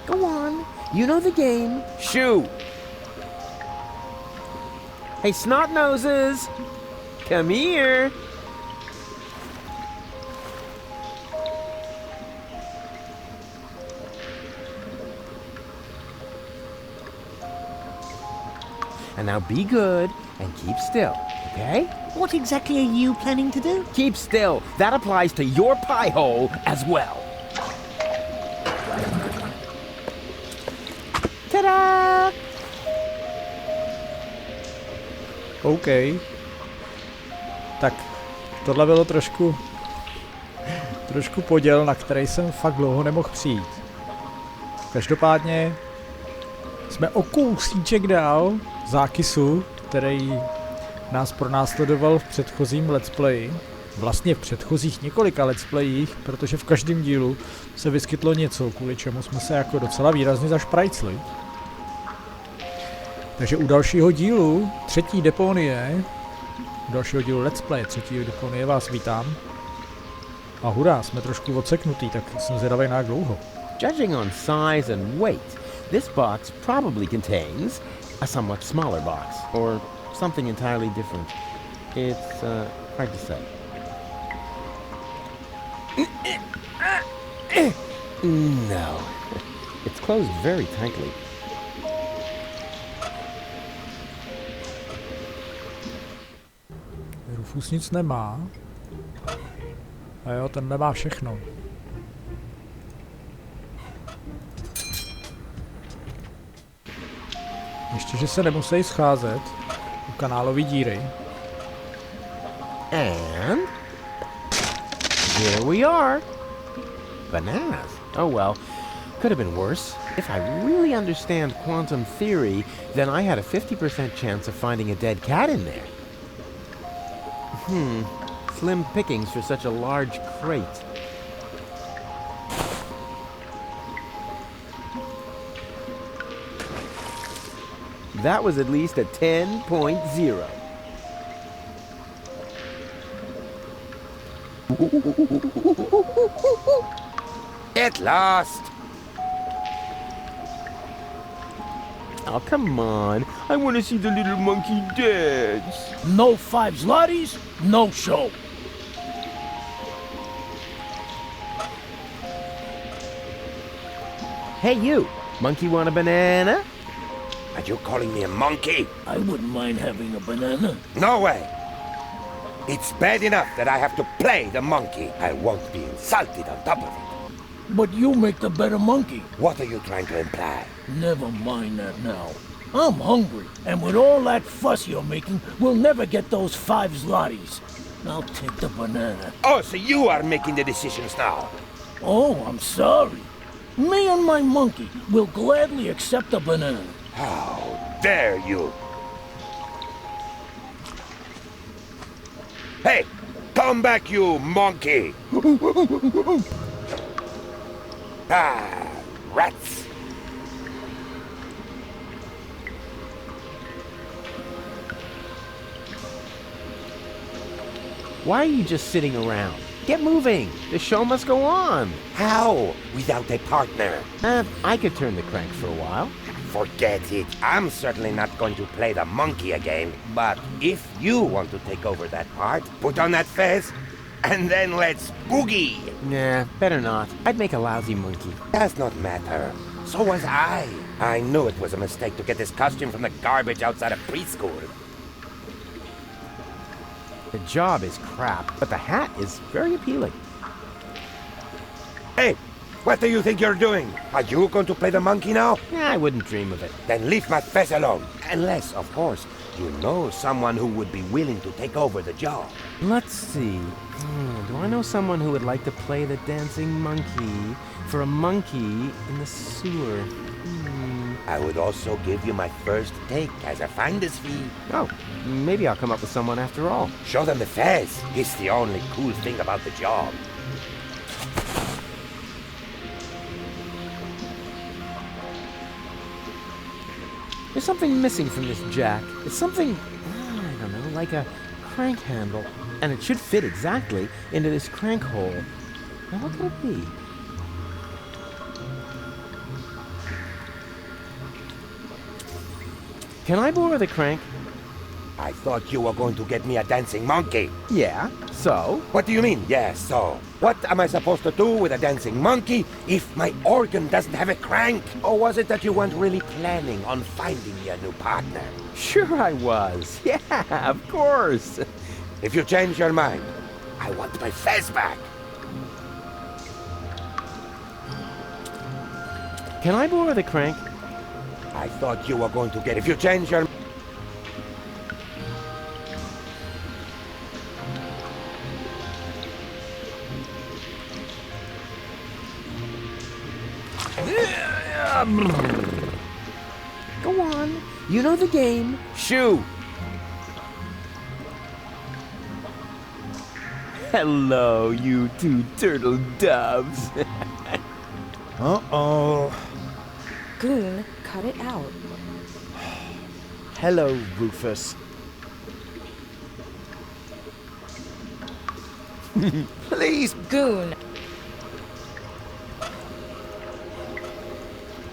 Go on. You know the game. Shoot. Hey, snot noses. Come here. And now be good and keep still, okay? What exactly are you planning to do? Keep still. That applies to your pie hole as well. Ta-da! OK. Tak, tohle bylo trošku poděl, na který jsem fakt dlouho nemohl přijít. Každopádně jsme o kousíček dál zákysu, který nás pronásledoval v předchozím let's playi. Vlastně v předchozích několika let's playích, protože v každém dílu se vyskytlo něco, kvůli čemu jsme se jako docela výrazně zašprajcli. Takže u dalšího dílu, třetí Deponie, u dalšího dílu let's play třetího Deponie vás vítám. A hurá, jsme trošku odseknutý, tak jsem zvědavý na jak dlouho. Judging on size and weight, this box probably contains a somewhat smaller box, or something entirely different. It's hard to say. No. It's closed very tightly. Rufus nic nemá. A jo, ten nemá všechno. Ještě, že se nemusí scházet u kanálové díry. And here we are. Bananas. Oh well, could have been worse. If I really understand quantum theory, then I had a 50% chance of finding a dead cat in there. Slim pickings for such a large crate. That was at least a 10.0. At last! Oh, come on. I want to see the little monkey dance. No 5 zlotys, no show. Hey, you. Monkey want a banana? Are you calling me a monkey? I wouldn't mind having a banana. No way! It's bad enough that I have to play the monkey. I won't be insulted on top of it. But you make the better monkey. What are you trying to imply? Never mind that now. I'm hungry, and with all that fuss you're making, we'll never get those 5 zlotys. Now take the banana. Oh, so you are making the decisions now. Oh, I'm sorry. Me and my monkey will gladly accept the banana. How dare you! Hey, come back, you monkey! Ah, rats! Why are you just sitting around? Get moving. The show must go on. How? Without a partner? I could turn the crank for a while. Forget it. I'm certainly not going to play the monkey again. But if you want to take over that part, put on that fez, and then let's boogie. Nah, better not. I'd make a lousy monkey. Does not matter. So was I. I knew it was a mistake to get this costume from the garbage outside of preschool. The job is crap, but the hat is very appealing. Hey, what do you think you're doing? Are you going to play the monkey now? Nah, I wouldn't dream of it. Then leave my fez alone. Unless, of course, you know someone who would be willing to take over the job. Let's see. Do I know someone who would like to play the dancing monkey for a monkey in the sewer? I would also give you my first take as a finder's fee. Oh, maybe I'll come up with someone after all. Show them the fez. It's the only cool thing about the job. There's something missing from this jack. It's something, I don't know, like a crank handle. And it should fit exactly into this crank hole. Now, what could it be? Can I borrow the crank? I thought you were going to get me a dancing monkey. Yeah, so? What do you mean, yes, so? What am I supposed to do with a dancing monkey if my organ doesn't have a crank? Or was it that you weren't really planning on finding me a new partner? Sure I was. Yeah, of course. If you change your mind, I want my fez back. Can I borrow the crank? I thought you were going to get... If you change your... Go on. You know the game. Shoo! Hello, you two turtle doves. Uh-oh. Goon, cut it out. Hello, Rufus. Please! Goon.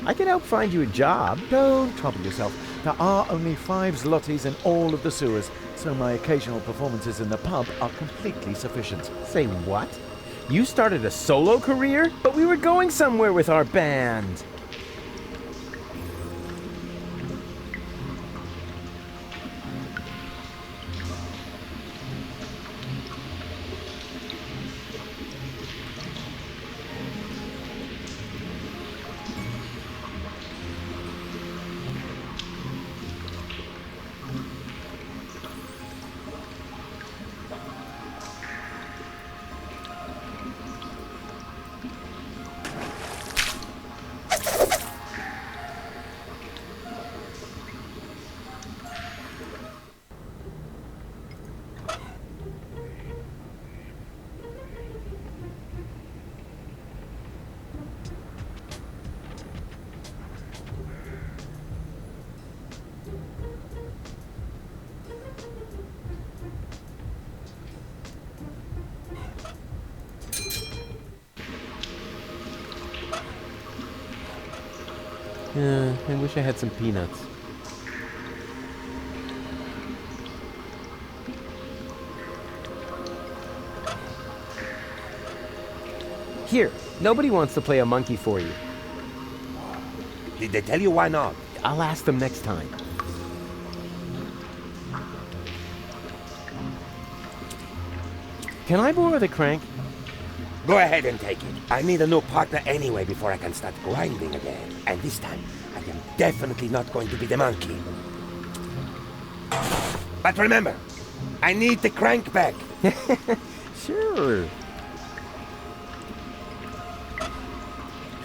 I can help find you a job. Don't trouble yourself. There are only 5 zlotys in all of the sewers, so my occasional performances in the pub are completely sufficient. Say what? You started a solo career? But we were going somewhere with our band. I wish I had some peanuts. Here, nobody wants to play a monkey for you. Did they tell you why not? I'll ask them next time. Can I borrow the crank? Go ahead and take it. I need a new partner anyway before I can start grinding again. And this time, I am definitely not going to be the monkey. But remember, I need the crank back. Sure.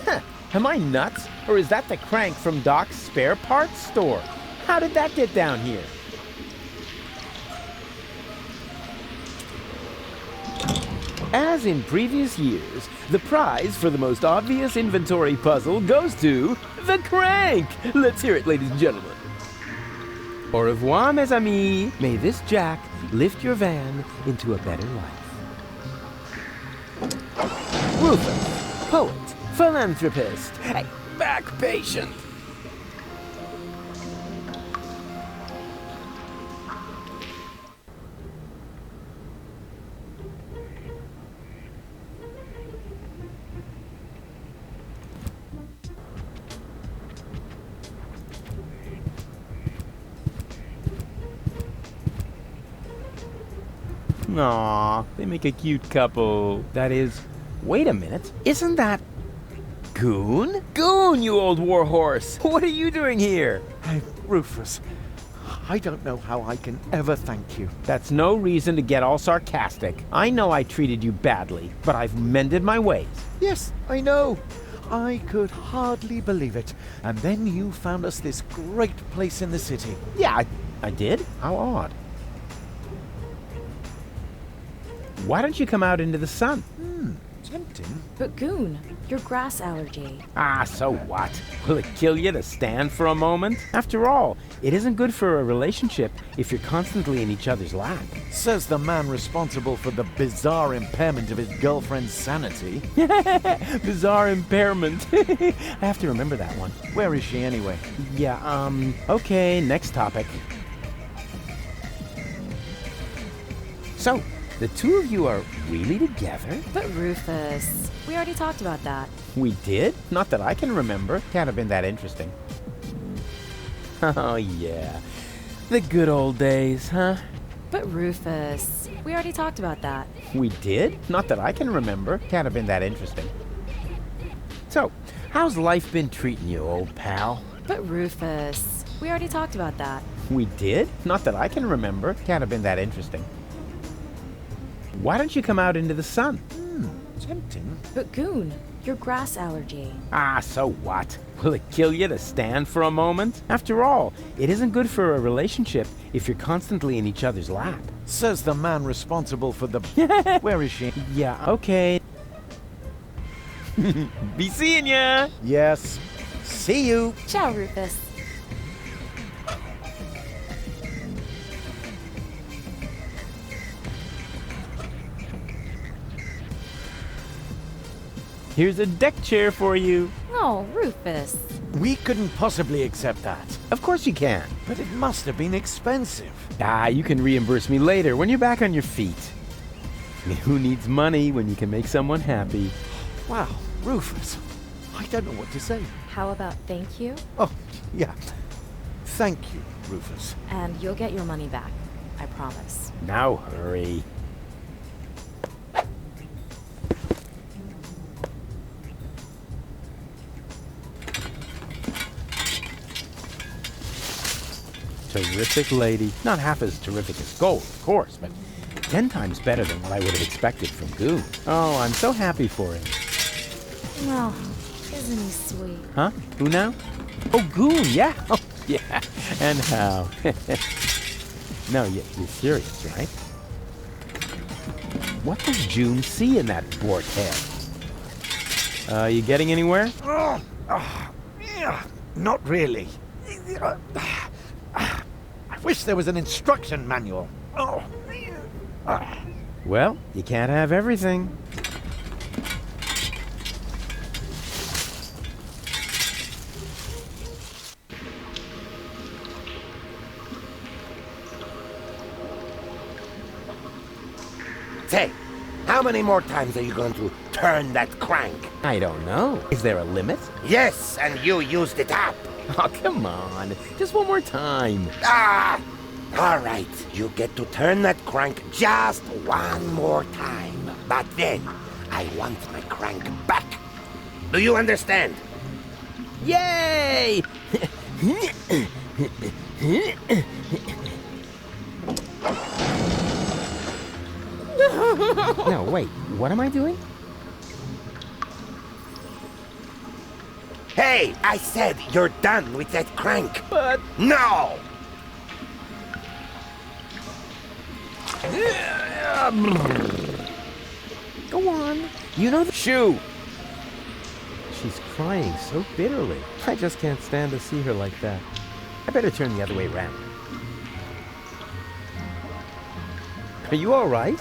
Huh, am I nuts? Or is that the crank from Doc's spare parts store? How did that get down here? As in previous years, the prize for the most obvious inventory puzzle goes to the crank! Let's hear it, ladies and gentlemen. Au revoir, mes amis. May this jack lift your van into a better life. Rufus, poet, philanthropist, a back patient. Aw, they make a cute couple. That is, wait a minute, isn't that Goon? Goon, you old warhorse! What are you doing here? Hey, Rufus, I don't know how I can ever thank you. That's no reason to get all sarcastic. I know I treated you badly, but I've mended my ways. Yes, I know. I could hardly believe it. And then you found us this great place in the city. Yeah, I did? How odd. Why don't you come out into the sun? Tempting? But Goon, your grass allergy. Ah, so what? Will it kill you to stand for a moment? After all, it isn't good for a relationship if you're constantly in each other's lap. Says the man responsible for the bizarre impairment of his girlfriend's sanity. Bizarre impairment. I have to remember that one. Where is she anyway? Yeah, okay, next topic. So, the two of you are really together? But Rufus, we already talked about that. We did? Not that I can remember. Can't have been that interesting. Oh, yeah. The good old days, huh? But Rufus, we already talked about that. We did? Not that I can remember. Can't have been that interesting. So, how's life been treating you, old pal? But Rufus, we already talked about that. We did? Not that I can remember. Can't have been that interesting. Why don't you come out into the sun? Tempting? But Goon, your grass allergy. Ah, so what? Will it kill you to stand for a moment? After all, it isn't good for a relationship if you're constantly in each other's lap. Says the man responsible for the... Where is she? Yeah, okay. Be seeing ya! Yes. See you. Ciao, Rufus. Here's a deck chair for you. Oh, Rufus. We couldn't possibly accept that. Of course you can. But it must have been expensive. Ah, you can reimburse me later when you're back on your feet. I mean, who needs money when you can make someone happy? Wow, Rufus. I don't know what to say. How about thank you? Oh, yeah. Thank you, Rufus. And you'll get your money back. I promise. Now hurry. Terrific lady. Not half as terrific as Gold, of course, but 10 times better than what I would have expected from Goon. Oh, I'm so happy for him. Oh, isn't he sweet? Huh? Who now? Oh, Goon, yeah. Oh, yeah. And how? No, you're serious, right? What does June see in that bored head? You getting anywhere? Yeah, not really. I wish there was an instruction manual. Well, you can't have everything. Say, how many more times are you going to turn that crank? I don't know. Is there a limit? Yes, and you used it up. Oh, come on. Just one more time. Ah! All right, you get to turn that crank just one more time. But then, I want my crank back. Do you understand? Yay! No, wait. What am I doing? Hey, I said you're done with that crank. But... No! Go on. You know the shoe. She's crying so bitterly. I just can't stand to see her like that. I better turn the other way around. Are you all right?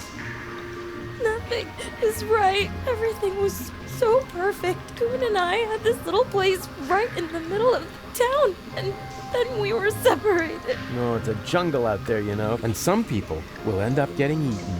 Nothing is right. Everything was so perfect. Goon and I had this little place right in the middle of town, and then we were separated. No, it's a jungle out there, you know. And some people will end up getting eaten.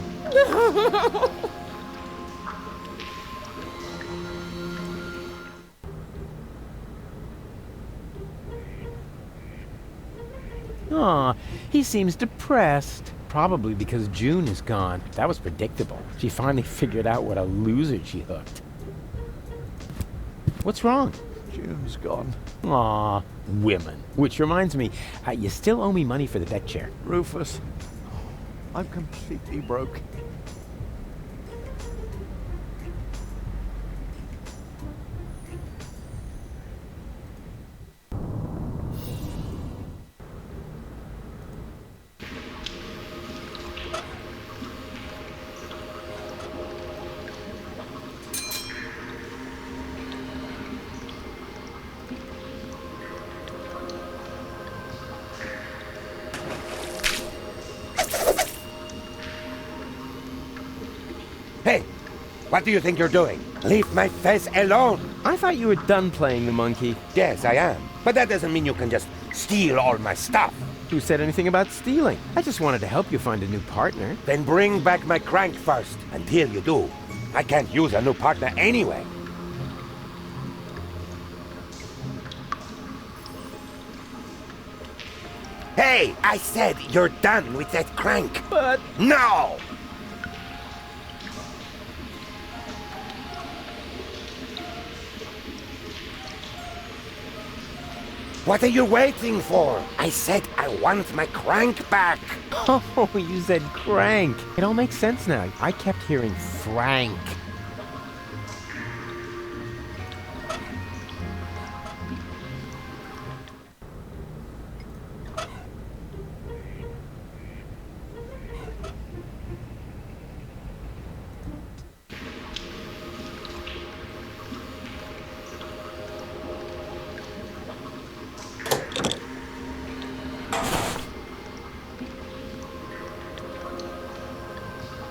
Aw, he seems depressed. Probably because June is gone. That was predictable. She finally figured out what a loser she hooked. What's wrong? June's gone. Aw, women. Which reminds me, you still owe me money for the deck chair. Rufus, I'm completely broke. What do you think you're doing? Leave my face alone. I thought you were done playing the monkey. Yes, I am. But that doesn't mean you can just steal all my stuff. Who said anything about stealing? I just wanted to help you find a new partner. Then bring back my crank first. Until you do, I can't use a new partner anyway. Hey, I said you're done with that crank. But No! What are you waiting for? I said I want my crank back. oh, you said crank. It all makes sense now. I kept hearing Frank.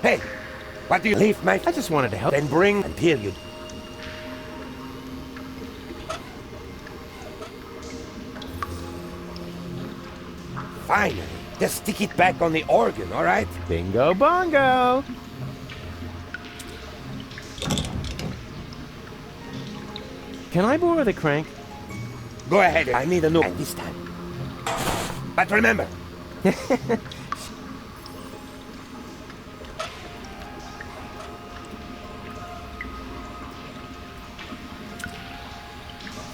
Hey, what do you leave my... I just wanted to help. Then bring until you... Finally, just stick it back on the organ, all right? Bingo bongo. Can I borrow the crank? Go ahead, I need a new one this time. But remember,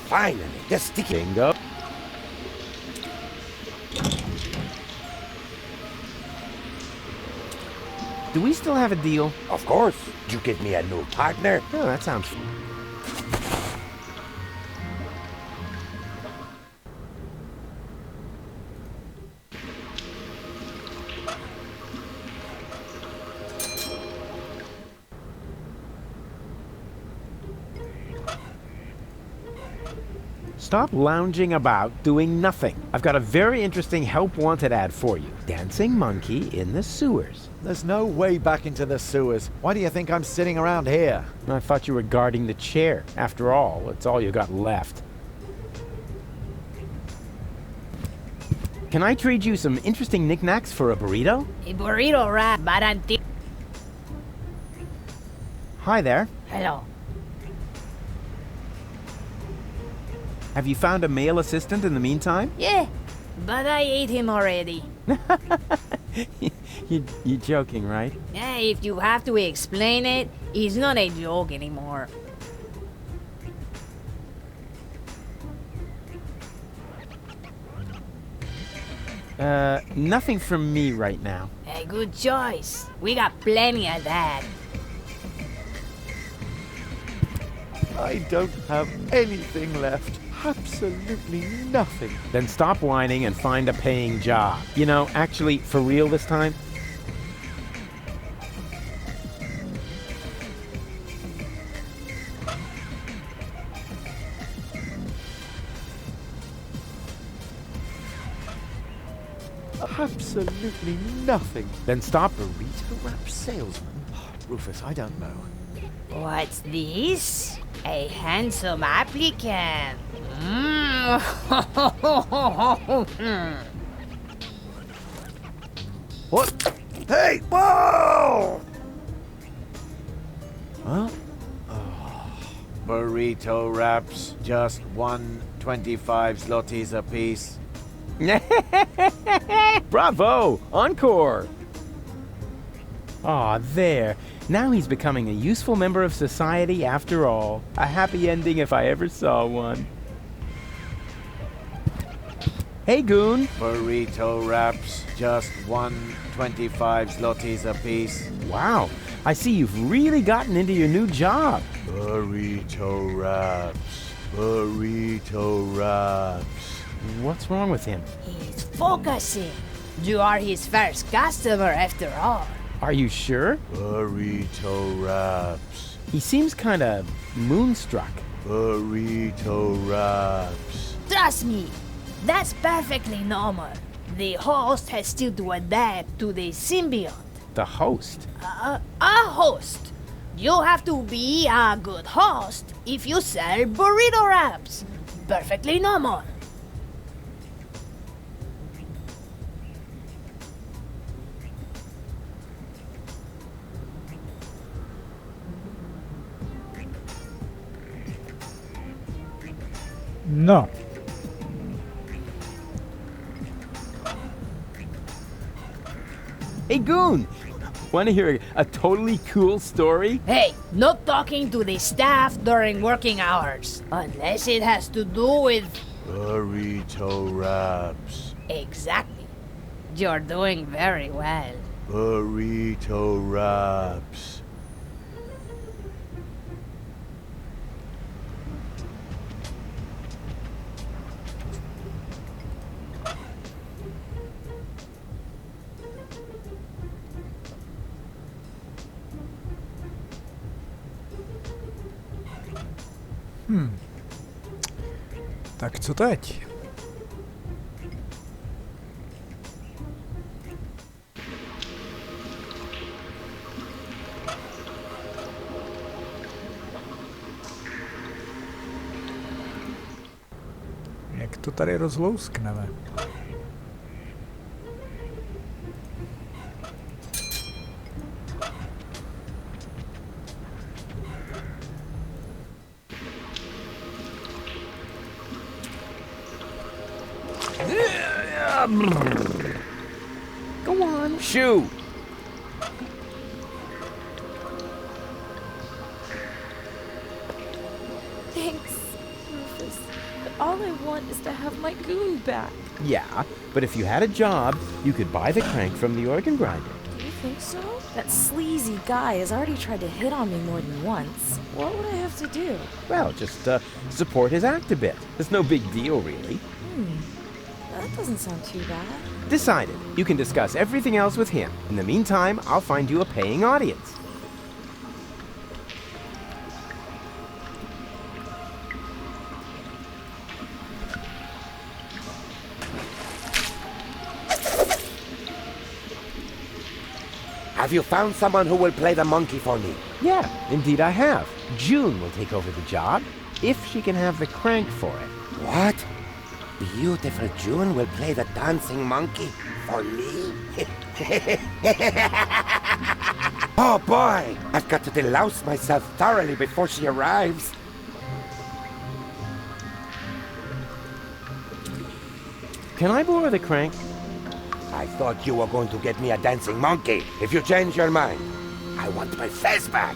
finally, just stick it. Bingo. Do we still have a deal? Of course, you give me a new partner. Oh, that sounds... Stop lounging about doing nothing. I've got a very interesting help wanted ad for you. Dancing monkey in the sewers. There's no way back into the sewers. Why do you think I'm sitting around here? I thought you were guarding the chair. After all, it's all you got left. Can I trade you some interesting knickknacks for a burrito? A burrito wrap, Baranti. Hi there. Hello. Have you found a male assistant in the meantime? Yeah, but I ate him already. You're joking, right? Yeah, if you have to explain it, it's not a joke anymore. Nothing from me right now. A good choice. We got plenty of that. I don't have anything left. Absolutely nothing. Then stop whining and find a paying job. You know, actually, for real this time? Absolutely nothing. Then stop. Burrito wrap salesman? Rufus, I don't know. What's this? A handsome applicant. What? Hey! Whoa! Huh? Oh. Burrito wraps, just 125 zlotys a piece. Bravo! Encore! Aw, there. Now he's becoming a useful member of society after all. A happy ending if I ever saw one. Hey, Goon. Burrito wraps, just 125 zlotys a piece. Wow, I see you've really gotten into your new job. Burrito wraps. Burrito wraps. What's wrong with him? He's focusing. You are his first customer after all. Are you sure? Burrito wraps. He seems kinda moonstruck. Burrito wraps. Trust me, that's perfectly normal. The host has still to adapt to the symbiont. The host. A host. You have to be a good host if you sell burrito wraps. Perfectly normal. No. Hey, Goon! Want to hear a totally cool story? Hey, not talking to the staff during working hours. Unless it has to do with... Burrito wraps. Exactly. You're doing very well. Burrito wraps. Tak co teď? Jak to tady rozlouskneme? Go on. Shoo! Thanks, Rufus. But all I want is to have my goon back. Yeah, but if you had a job, you could buy the crank from the organ grinder. Do you think so? That sleazy guy has already tried to hit on me more than once. What would I have to do? Well, just support his act a bit. It's no big deal, really. That doesn't sound too bad. Decided. You can discuss everything else with him. In the meantime, I'll find you a paying audience. Have you found someone who will play the monkey for me? Yeah, indeed I have. June will take over the job, if she can have the crank for it. What? Beautiful June will play the dancing monkey for me? Oh boy! I've got to delouse myself thoroughly before she arrives. Can I borrow the crank? I thought you were going to get me a dancing monkey. If you change your mind, I want my face back.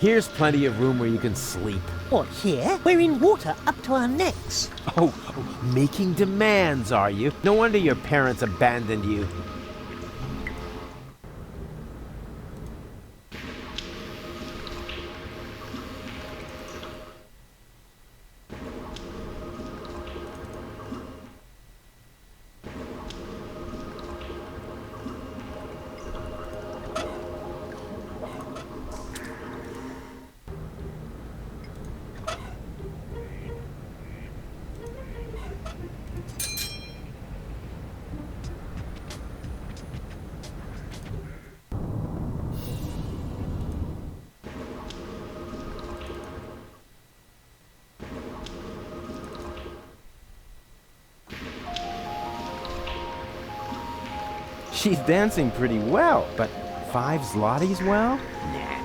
Here's plenty of room where you can sleep. What, here? We're in water up to our necks. Oh, making demands, are you? No wonder your parents abandoned you. She's dancing pretty well, but 5 zlotys well? Nah.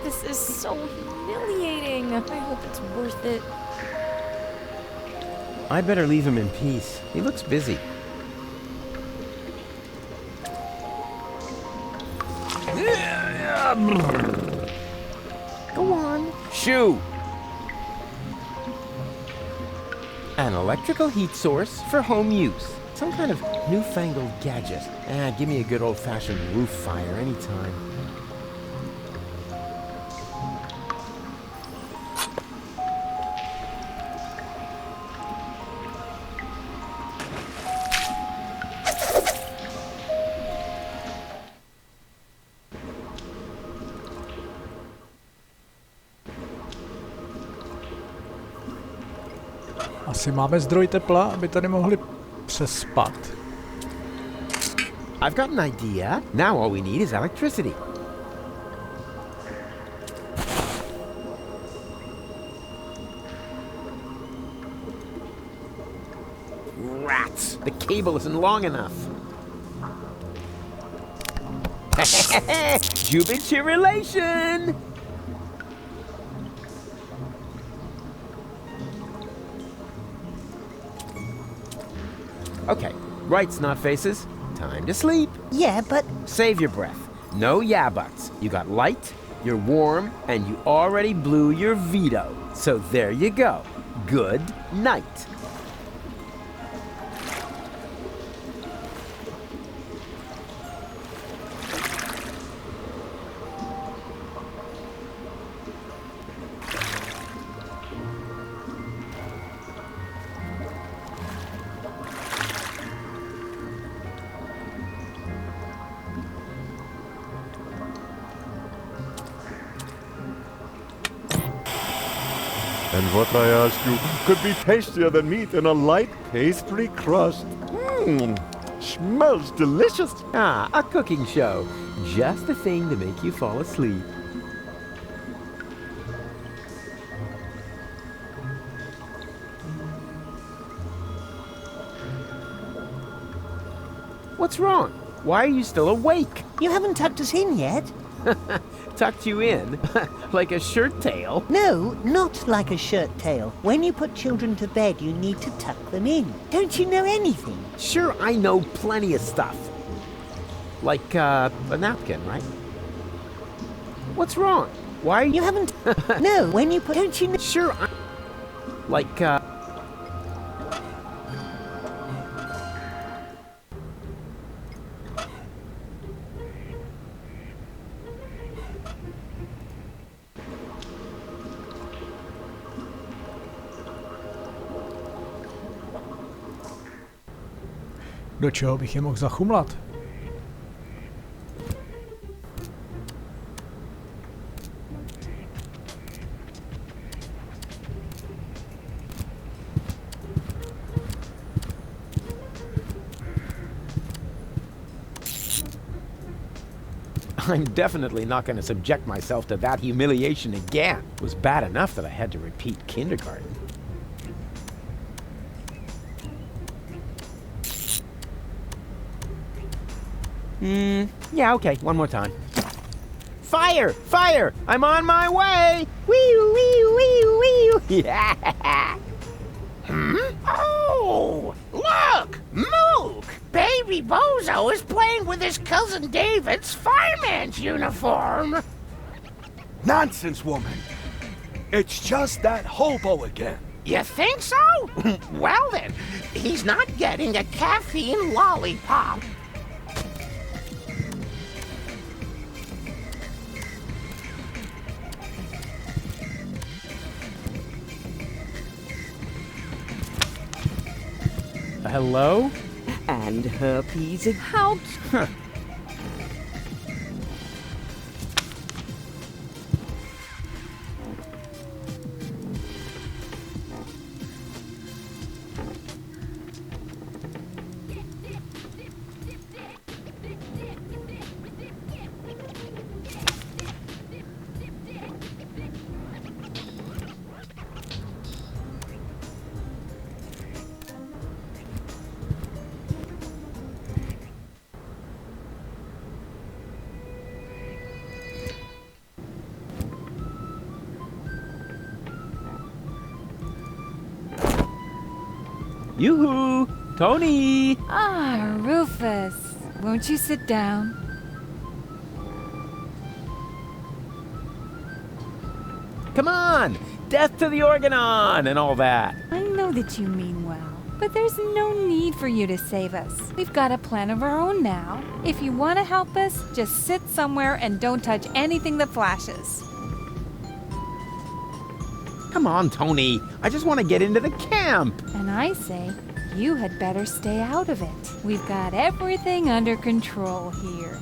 This is so humiliating. I hope it's worth it. I'd better leave him in peace. He looks busy. Go on. Shoo! An electrical heat source for home use. Some kind of newfangled gadget. Give me a good old-fashioned roof fire anytime. Asi máme zdroj tepla, aby tady mohli přespat. I've got an idea. Now all we need is electricity. Rats! The cable isn't long enough. Jubilation! Okay, rights, not faces. Time to sleep. Yeah, but Save your breath. No yeah buts. You got light, you're warm, and you already blew your veto. So there you go. Good night. And what I ask you could be tastier than meat in a light pastry crust. Mmm, smells delicious. Ah, a cooking show. Just the thing to make you fall asleep. What's wrong? Why are you still awake? you haven't tucked us in yet. Tucked you in? Like a shirt tail? No, not like a shirt tail. When you put children to bed, you need to tuck them in. Don't you know anything? Sure, I know plenty of stuff. Like, a napkin, right? What's wrong? Why are You you... haven't... No, when you put... Don't you know... Sure, I... Like, Do čeho bych je mohl zachumlat? I'm definitely not going to subject myself to that humiliation again. It was bad enough that I had to repeat kindergarten. Yeah, okay, one more time. Fire! Fire! I'm on my way! Wee wee wee wee! Yeah! Oh, look! Mook! Baby Bozo is playing with his cousin David's fireman's uniform. Nonsense, woman. It's just that hobo again. You think so? Well then, he's not getting a caffeine lollipop. Hello? And herpes again. How? Yoo-hoo! Tony! Ah, Rufus. Won't you sit down? Come on! Death to the Organon and all that. I know that you mean well, but there's no need for you to save us. We've got a plan of our own now. If you want to help us, just sit somewhere and don't touch anything that flashes. Come on, Tony. I just want to get into the camp. And I say, you had better stay out of it. We've got everything under control here.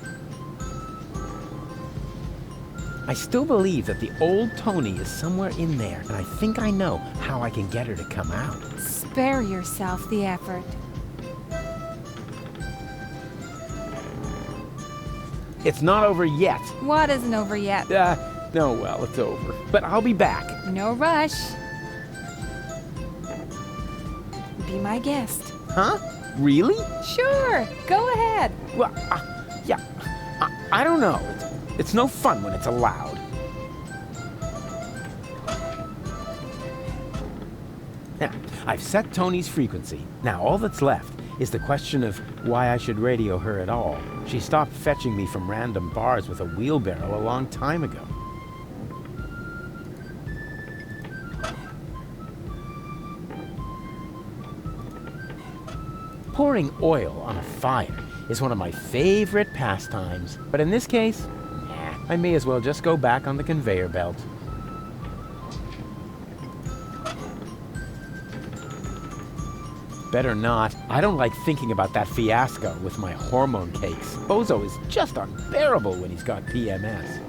I still believe that the old Tony is somewhere in there, and I think I know how I can get her to come out. Spare yourself the effort. It's not over yet. What isn't over yet? No, well, it's over. But I'll be back. No rush. Be my guest. Huh? Really? Sure, go ahead. Well, yeah, I don't know. It's no fun when it's allowed. Now, I've set Tony's frequency. Now, all that's left is the question of why I should radio her at all. She stopped fetching me from random bars with a wheelbarrow a long time ago. Pouring oil on a fire is one of my favorite pastimes, but in this case, I may as well just go back on the conveyor belt. Better not. I don't like thinking about that fiasco with my hormone cakes. Bozo is just unbearable when he's got PMS.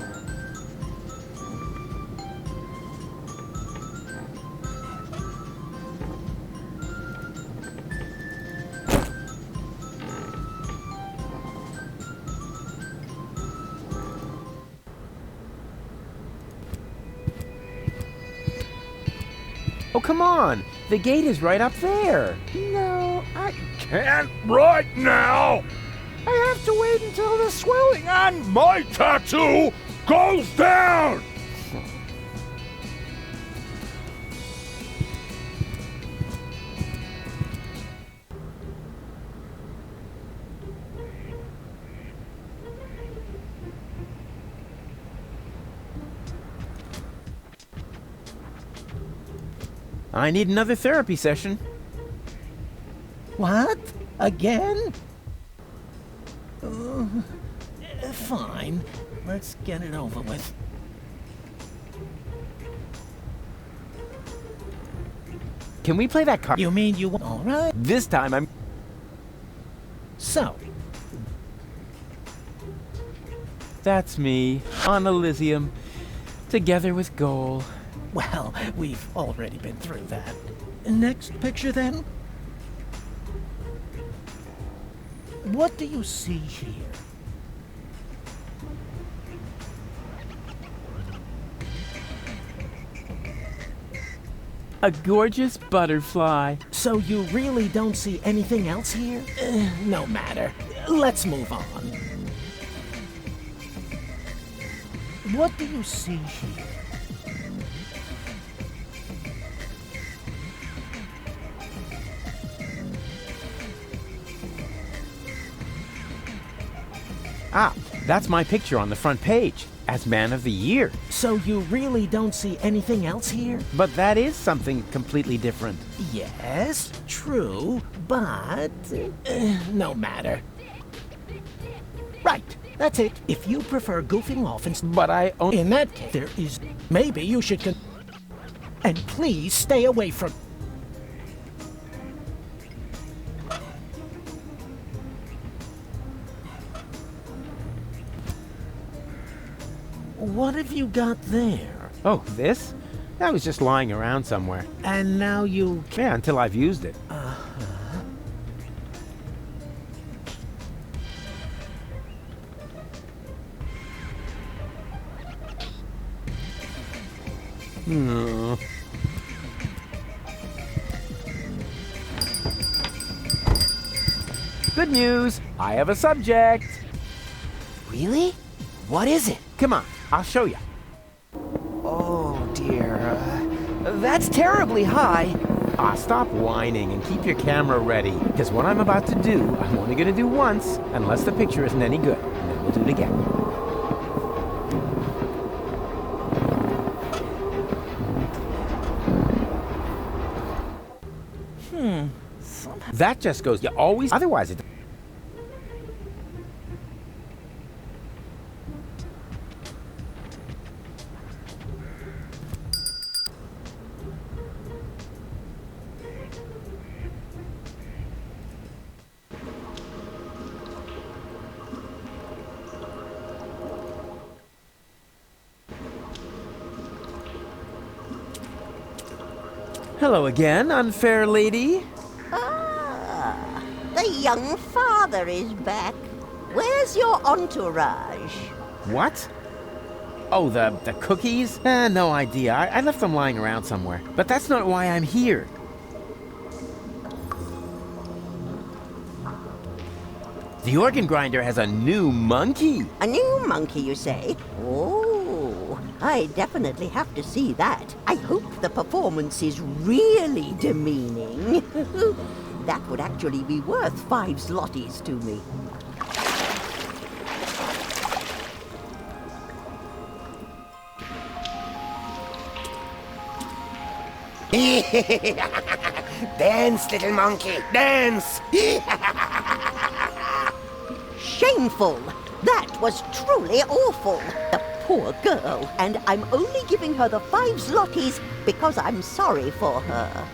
Oh, come on! The gate is right up there! No, I can't right now! I have to wait until the swelling on my tattoo goes down! I need another therapy session. What? Again? Fine. Let's get it over with. Can we play that card? You mean you... All right. This time I'm... So. That's me, on Elysium, together with Goal. Well, we've already been through that. Next picture, then? What do you see here? A gorgeous butterfly. So you really don't see anything else here? No matter. Let's move on. What do you see here? Ah, that's my picture on the front page, as Man of the Year. So you really don't see anything else here? But that is something completely different. Yes, true, but... no matter. Right, that's it. If you prefer goofing off and... But I only... In that case, there is... Maybe you should... And please stay away from... What have you got there? Oh, this? That was just lying around somewhere. And now you... Yeah, until I've used it. Good news! I have a subject! Really? What is it? Come on, I'll show you. Oh dear, that's terribly high. Stop whining and keep your camera ready, because what I'm about to do, I'm only going to do once, unless the picture isn't any good, and then we'll do it again. That just goes, you always, otherwise it... Hello again, unfair lady. Ah, the young father is back. Where's your entourage? What? Oh, the cookies? No idea. I left them lying around somewhere. But that's not why I'm here. The organ grinder has a new monkey. A new monkey, you say? Oh, I definitely have to see that. I hope the performance is really demeaning. That would actually be worth 5 zlotys to me. Dance, little monkey, dance! Shameful! That was truly awful. The poor girl, and I'm only giving her the 5 zlotys because I'm sorry for her.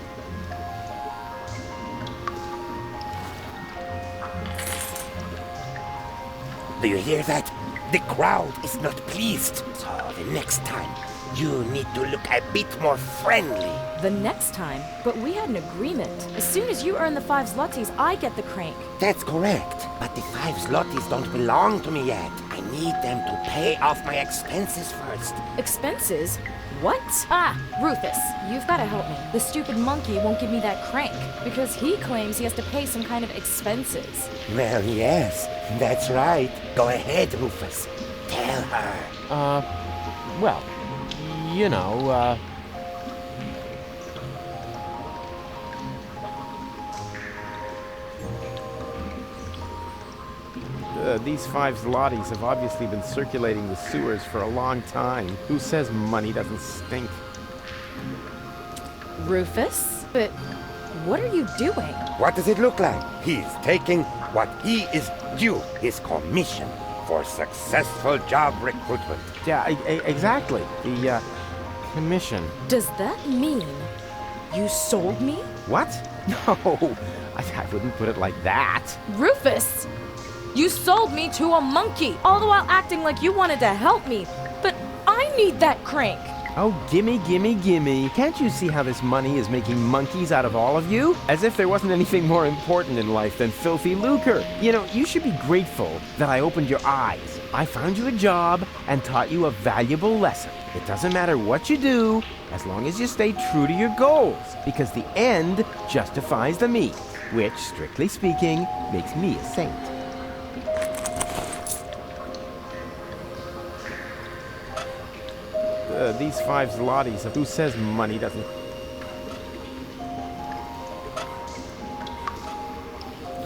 Do you hear that? The crowd is not pleased. So the next time, you need to look a bit more friendly. The next time? But we had an agreement. As soon as you earn the 5 zlotys, I get the crank. That's correct. But the 5 zlotys don't belong to me yet. I need them to pay off my expenses first. Expenses? What? Ah, Rufus, you've got to help me. The stupid monkey won't give me that crank because he claims he has to pay some kind of expenses. Well, yes, that's right. Go ahead, Rufus. Tell her. Well, you know, these 5 zlotys have obviously been circulating the sewers for a long time. Who says money doesn't stink? Rufus? But what are you doing? What does it look like? He's taking what he is due, his commission for successful job recruitment. Yeah, exactly. The, commission. Does that mean you sold me? What? No, I wouldn't put it like that. Rufus! You sold me to a monkey, all the while acting like you wanted to help me. But I need that crank. Oh, gimme, gimme, gimme. Can't you see how this money is making monkeys out of all of you? As if there wasn't anything more important in life than filthy lucre. You know, you should be grateful that I opened your eyes. I found you a job and taught you a valuable lesson. It doesn't matter what you do, as long as you stay true to your goals, because the end justifies the means, which, strictly speaking, makes me a saint. These 5 zlotys, who says money doesn't...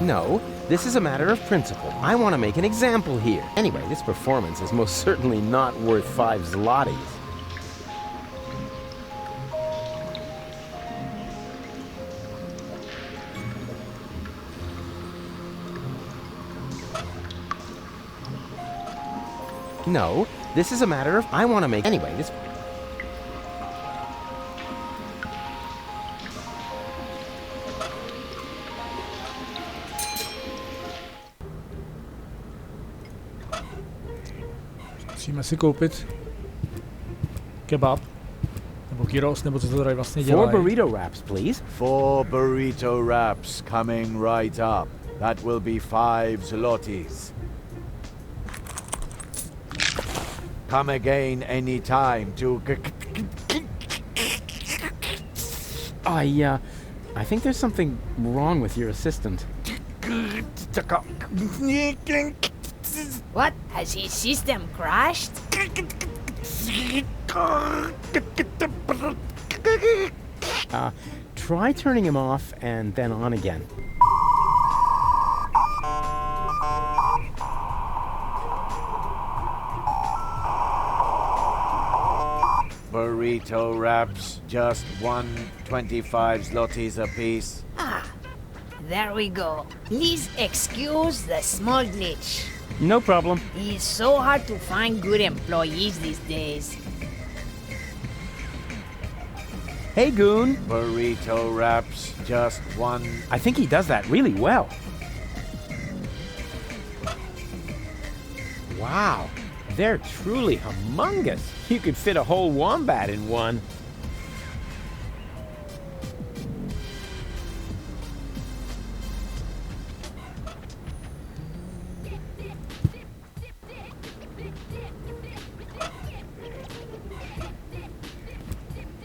No, this is a matter of principle. I want to make an example here. Anyway, this performance is most certainly not worth 5 zlotys. No, this is a matter of... I want to make... Anyway, this... Musíme si koupit kebab, nebo gyros, nebo co to tady vlastně dělají. 4 burrito wraps, please. 4 burrito wraps coming right up. That will be 5 zlotys. Come again any time to... I think there's something wrong with your assistant. What? Has his system crashed? Try turning him off and then on again. Burrito wraps, just 1.25 zlotys apiece. Ah, there we go. Please excuse the small glitch. No problem. It's so hard to find good employees these days. Hey, Goon. Burrito wraps, just 1... I think he does that really well. Wow, they're truly humongous. You could fit a whole wombat in one.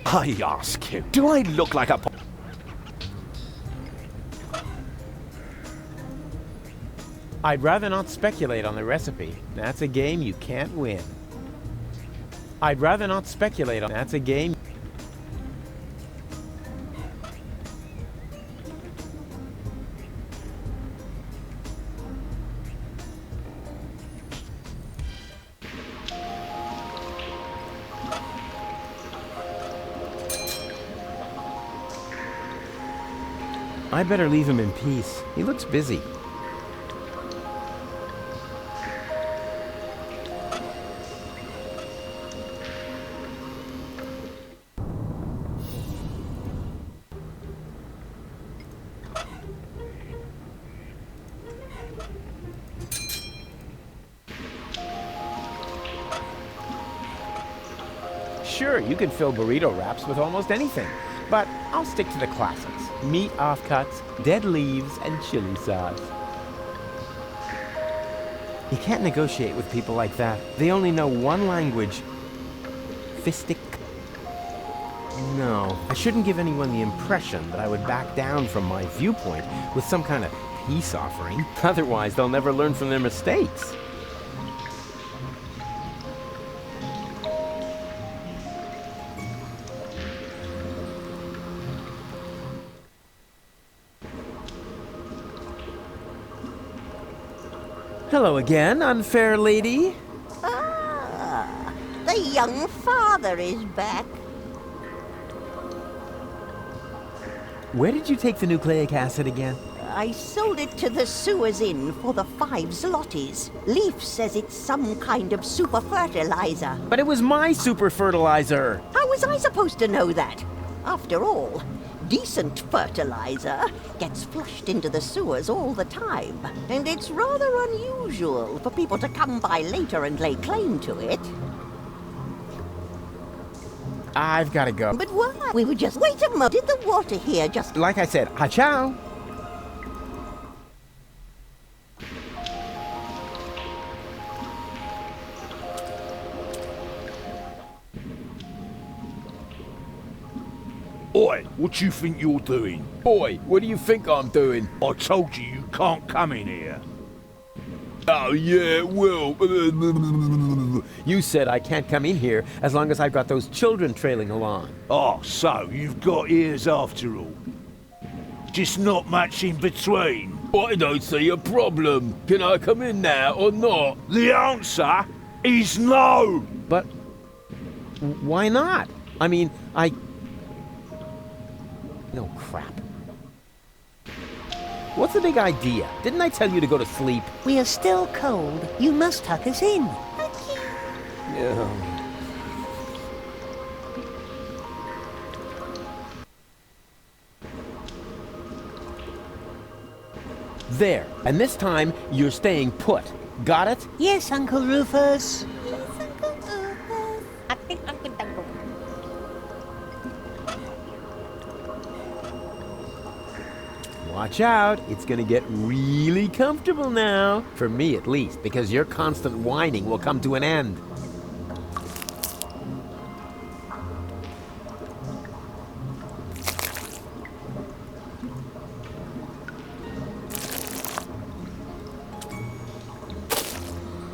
I ask you, do I look like a... I'd rather not speculate on the recipe. That's a game you can't win. I'd rather not speculate on... That's a game... I better leave him in peace. He looks busy. Sure, you can fill burrito wraps with almost anything, but I'll stick to the classics. Meat offcuts, dead leaves, and chili sauce. You can't negotiate with people like that. They only know one language. Fistic. No, I shouldn't give anyone the impression that I would back down from my viewpoint with some kind of peace offering. Otherwise, they'll never learn from their mistakes. Hello again, unfair lady. Ah, the young father is back. Where did you take the nucleic acid again? I sold it to the sewers inn for the 5 zlotys. Leaf says it's some kind of super fertilizer. But it was my super fertilizer. How was I supposed to know that? After all, decent fertilizer gets flushed into the sewers all the time. And it's rather unusual for people to come by later and lay claim to it. I've got to go. But why? We were just... Wait a moment. Did the water here just... Like I said, ciao. Oi, what you think you're doing? Boy, what do you think I'm doing? I told you you can't come in here. Oh, yeah, well... You said I can't come in here as long as I've got those children trailing along. Oh, so you've got ears after all. Just not much in between. I don't see a problem. Can I come in now or not? The answer is no! But... why not? I mean, No crap. What's the big idea? Didn't I tell you to go to sleep? We are still cold. You must tuck us in. Yeah. There. And this time, you're staying put. Got it? Yes, Uncle Rufus. Watch out, it's gonna get really comfortable now. For me at least, because your constant whining will come to an end.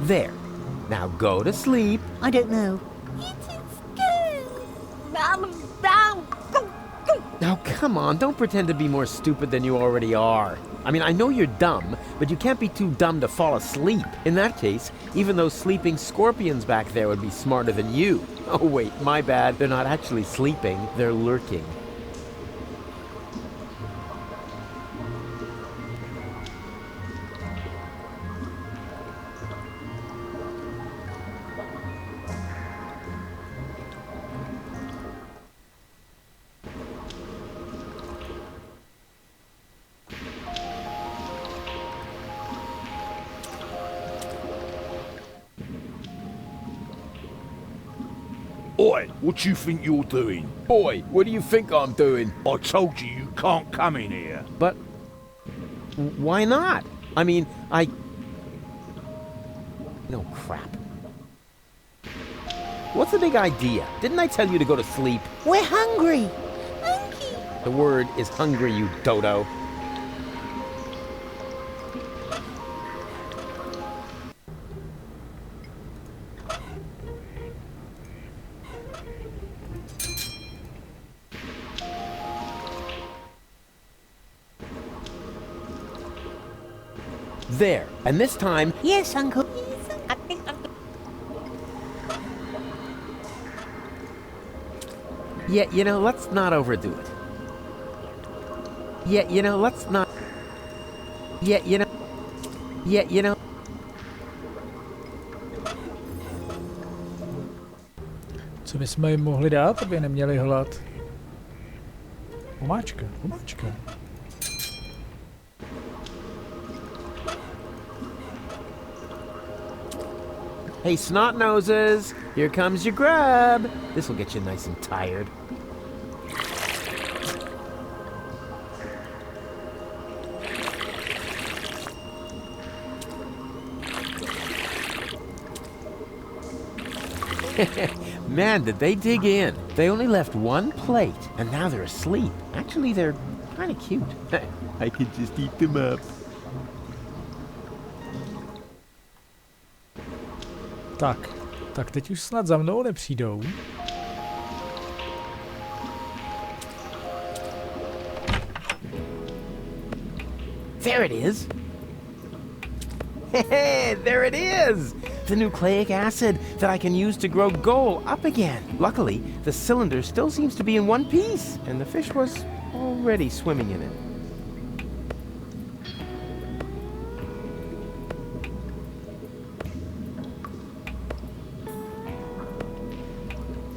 There. Now go to sleep. I don't know. Now come on, don't pretend to be more stupid than you already are. I mean, I know you're dumb, but you can't be too dumb to fall asleep. In that case, even those sleeping scorpions back there would be smarter than you. Oh wait, my bad. They're not actually sleeping, they're lurking. Oi, what you think you're doing? Boy, what do you think I'm doing? I told you you can't come in here. But... why not? I mean, No crap. What's the big idea? Didn't I tell you to go to sleep? We're hungry. The word is hungry, you dodo. There, and this time... Yes, Uncle. Yeah, you know, let's not overdo it. Yeah, you know, let's not... Yeah, you know... Yeah, you know... Co bychom jim mohli dát, aby neměli hlad? Omáčka, omáčka. Hey, snot noses, here comes your grub. This'll get you nice and tired. Man, did they dig in. They only left one plate, and now they're asleep. Actually, they're kind of cute. I could just eat them up. Tak teď už snad za mnou nepřijdou. There it is. Hey, there it is! The nucleic acid that I can use to grow gold up again. Luckily, the cylinder still seems to be in one piece, and the fish was already swimming in it.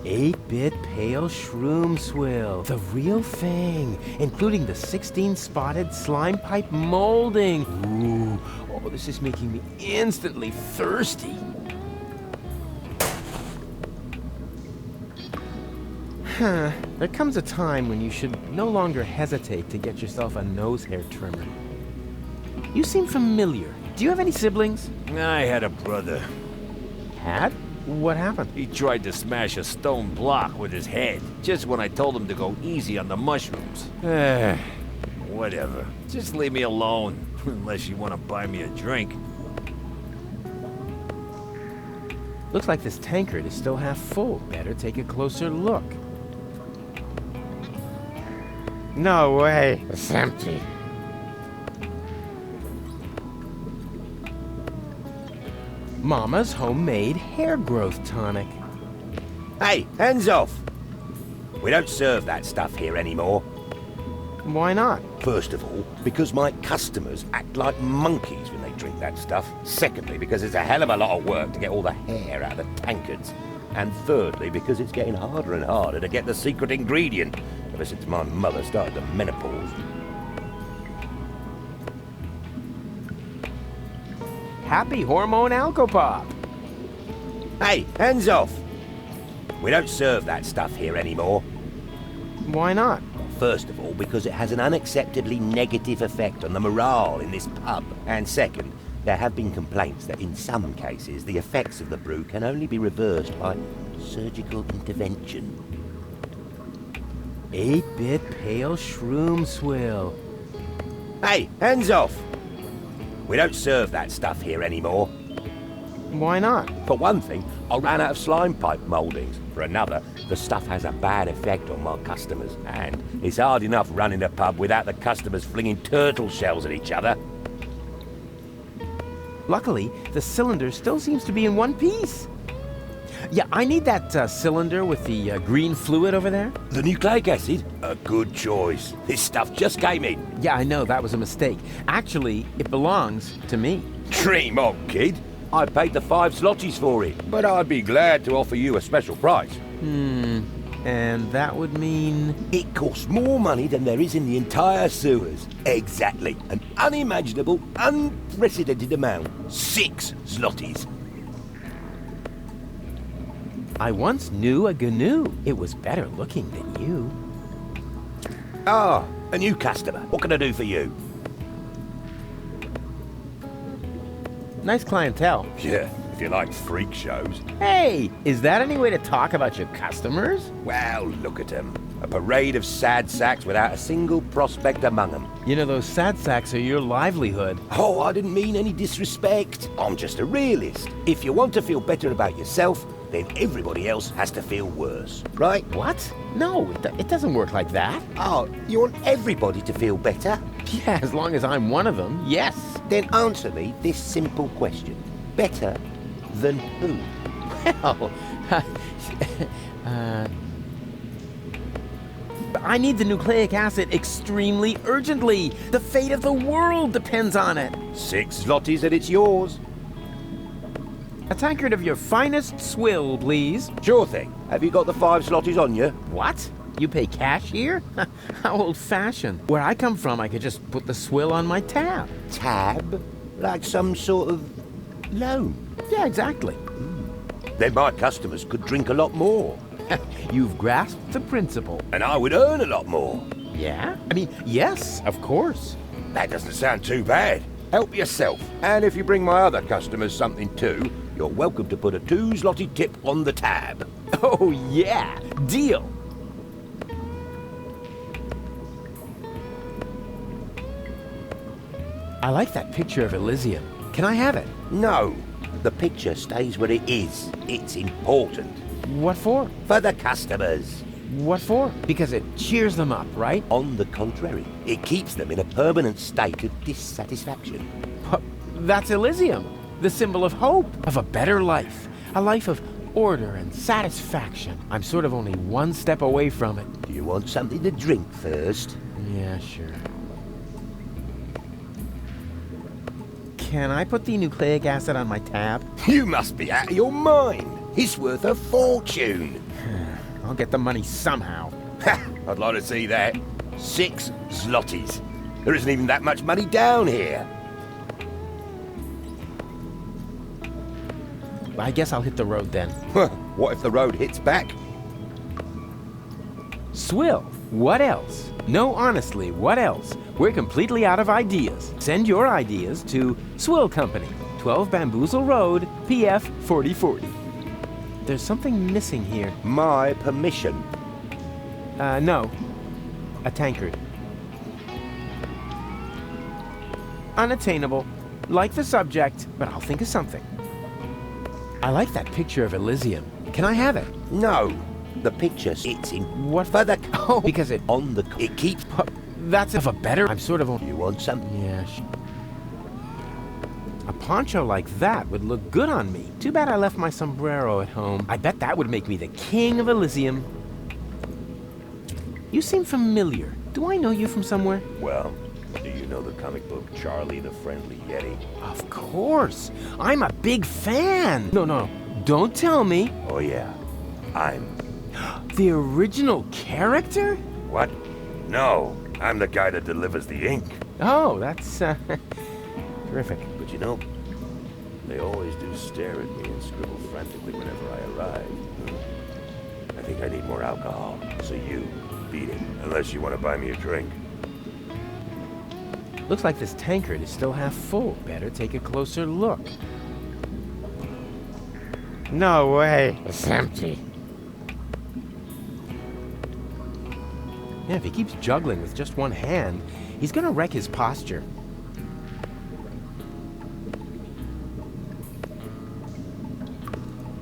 8-bit pale shroom swill. The real thing, including the 16-spotted slime pipe molding. Ooh, oh, this is making me instantly thirsty. Huh. There comes a time when you should no longer hesitate to get yourself a nose hair trimmer. You seem familiar. Do you have any siblings? I had a brother. Had? What happened? He tried to smash a stone block with his head, just when I told him to go easy on the mushrooms. Whatever. Just leave me alone, unless you want to buy me a drink. Looks like this tankard is still half full. Better take a closer look. No way. It's empty. Mama's homemade hair growth tonic. Hey, hands off! We don't serve that stuff here anymore. Why not? First of all, because my customers act like monkeys when they drink that stuff. Secondly, because it's a hell of a lot of work to get all the hair out of the tankards. And thirdly, because it's getting harder and harder to get the secret ingredient, ever since my mother started the menopause. Happy hormone alcopop. Hey, hands off! We don't serve that stuff here anymore. Why not? First of all, because it has an unacceptably negative effect on the morale in this pub. And second, there have been complaints that in some cases the effects of the brew can only be reversed by surgical intervention. 8-bit pale shroom swill. Hey, hands off! We don't serve that stuff here anymore. Why not? For one thing, I ran out of slime pipe mouldings. For another, the stuff has a bad effect on my customers. And it's hard enough running a pub without the customers flinging turtle shells at each other. Luckily, the cylinder still seems to be in one piece. Yeah, I need that cylinder with the green fluid over there. The nucleic acid? A good choice. This stuff just came in. Yeah, I know, that was a mistake. Actually, it belongs to me. Dream on, kid. I paid the 5 zlotys for it, but I'd be glad to offer you a special price. And that would mean... It costs more money than there is in the entire sewers. Exactly. An unimaginable, unprecedented amount. 6 zlotys. I once knew a GNU. It was better looking than you. Ah, a new customer. What can I do for you? Nice clientele. Yeah, if you like freak shows. Hey, is that any way to talk about your customers? Well, look at them. A parade of sad sacks without a single prospect among them. You know, those sad sacks are your livelihood. Oh, I didn't mean any disrespect. I'm just a realist. If you want to feel better about yourself, then everybody else has to feel worse, right? What? No, it doesn't work like that. Oh, you want everybody to feel better? Yeah, as long as I'm one of them, yes. Then answer me this simple question. Better than who? Well, I need the nucleic acid extremely urgently. The fate of the world depends on it. 6 zlotys and it's yours. A tankard of your finest swill, please. Sure thing. Have you got the 5 zlotys on you? What? You pay cash here? How old-fashioned. Where I come from, I could just put the swill on my tab. Tab? Like some sort of loan? Yeah, exactly. Then my customers could drink a lot more. You've grasped the principle. And I would earn a lot more. Yeah? I mean, yes, of course. That doesn't sound too bad. Help yourself. And if you bring my other customers something too, you're welcome to put a 2 zloty tip on the tab. Oh, yeah. Deal. I like that picture of Elysium. Can I have it? No. The picture stays where it is. It's important. What for? For the customers. What for? Because it cheers them up, right? On the contrary, it keeps them in a permanent state of dissatisfaction. But that's Elysium, the symbol of hope, of a better life, a life of order and satisfaction. I'm sort of only one step away from it. Do you want something to drink first? Yeah, sure. Can I put the nucleic acid on my tab? You must be out of your mind. It's worth a fortune. I'll get the money somehow. Ha! I'd like to see that. 6 zlotys. There isn't even that much money down here. I guess I'll hit the road then. What if the road hits back? Swill. What else? No, honestly, what else? We're completely out of ideas. Send your ideas to Swill Company, 12 Bamboozle Road, PF 4040. There's something missing here. My permission. No. A tankard. Unattainable. Like the subject, but I'll think of something. I like that picture of Elysium. Can I have it? No. The picture sits in... What? For the... Oh, because it... On the... It keeps... That's of a better... I'm sort of... You want something? Yeah, A poncho like that would look good on me. Too bad I left my sombrero at home. I bet that would make me the king of Elysium. You seem familiar. Do I know you from somewhere? Well, do you know the comic book Charlie the Friendly Yeti? Of course. I'm a big fan. No. Don't tell me. Oh, yeah. I'm... The original character? What? No. I'm the guy that delivers the ink. Oh, that's, terrific. But you know, they always do stare at me and scribble frantically whenever I arrive. I think I need more alcohol, so you beat it, unless you want to buy me a drink. Looks like this tankard is still half full. Better take a closer look. No way. It's empty. Yeah, if he keeps juggling with just one hand, he's gonna wreck his posture.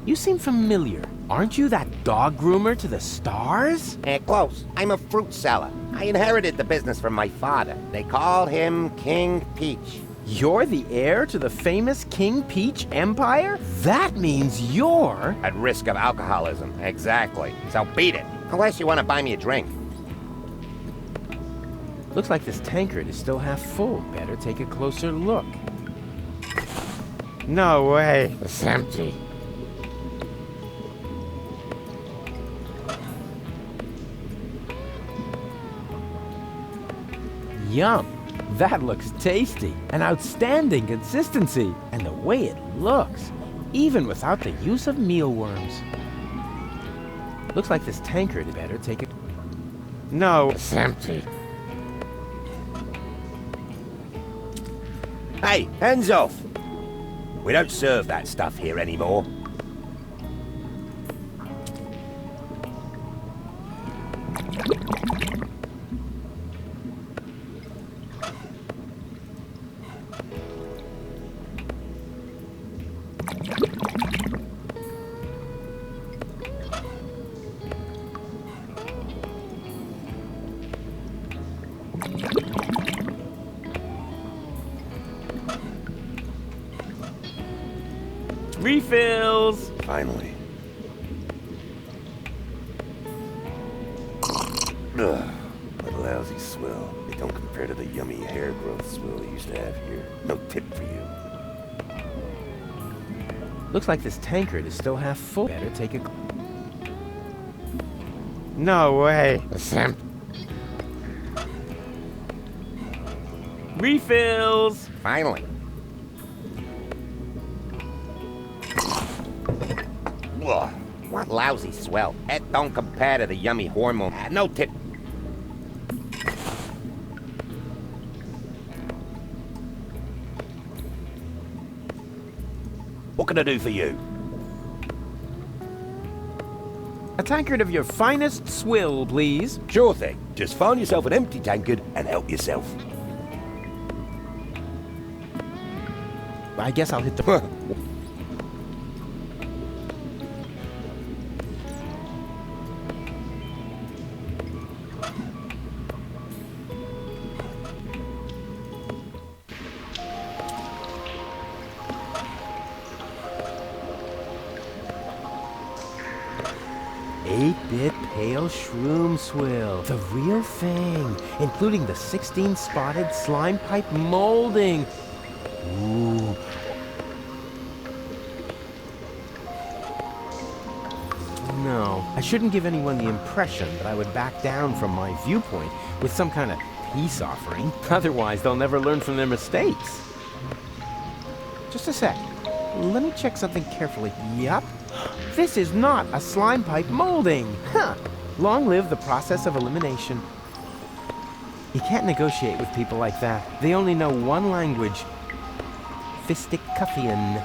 You seem familiar. Aren't you that dog groomer to the stars? Close. I'm a fruit seller. I inherited the business from my father. They call him King Peach. You're the heir to the famous King Peach Empire? That means you're... At risk of alcoholism, exactly. So beat it. Unless you want to buy me a drink. Looks like this tankard is still half full. Better take a closer look. No way. It's empty. Yum. That looks tasty. An outstanding consistency. And the way it looks, even without the use of mealworms. Looks like this tankard is better take it. No, it's empty. Hey, hands off! We don't serve that stuff here anymore. Refills! Finally. Ugh, what a lousy swill. It don't compare to the yummy hair growth swill we used to have here. No tip for you. Looks like this tankard is still half full. Better take a... No way. Refills! Finally. Ugh, what lousy swell. It don't compare to the yummy hormone. No tip. What can I do for you? A tankard of your finest swill, please. Sure thing. Just find yourself an empty tankard and help yourself. I guess I'll hit the... 8-bit pale shroom swill. The real thing, including the 16-spotted slime pipe molding. Ooh. No, I shouldn't give anyone the impression that I would back down from my viewpoint with some kind of peace offering. Otherwise, they'll never learn from their mistakes. Just a sec. Let me check something carefully. Yup. This is not a slime pipe molding. Huh. Long live the process of elimination. You can't negotiate with people like that. They only know one language. Fisticuffian.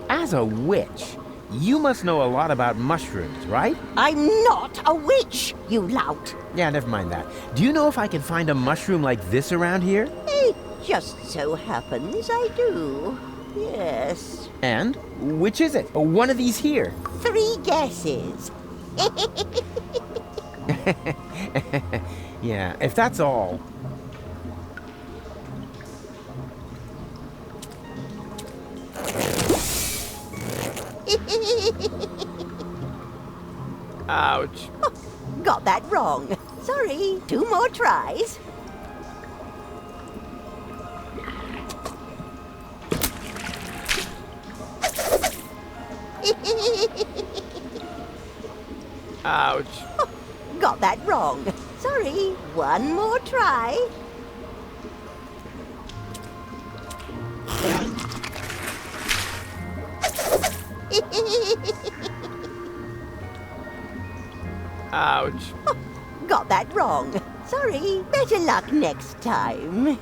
As a witch, you must know a lot about mushrooms, right? I'm not a witch, you lout. Yeah, never mind that. Do you know if I can find a mushroom like this around here? It just so happens I do. Yes. And which is it? One of these here. 3 guesses. Yeah, if that's all. Ouch. Oh, got that wrong. Sorry. 2 more tries. Ouch. Oh, got that wrong. Sorry. 1 more try. Ouch. Oh, got that wrong. Sorry. Better luck next time.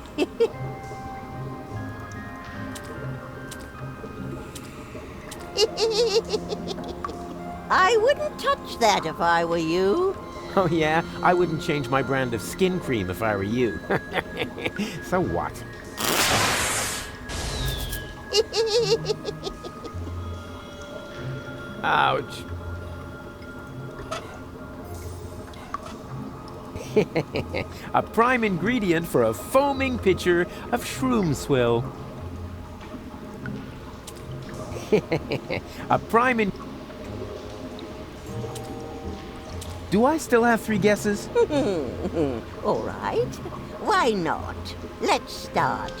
I wouldn't touch that if I were you. Oh yeah? I wouldn't change my brand of skin cream if I were you. So what? Ouch. A prime ingredient for a foaming pitcher of shroom swill. A prime in... Do I still have 3 guesses? All right. Why not? Let's start.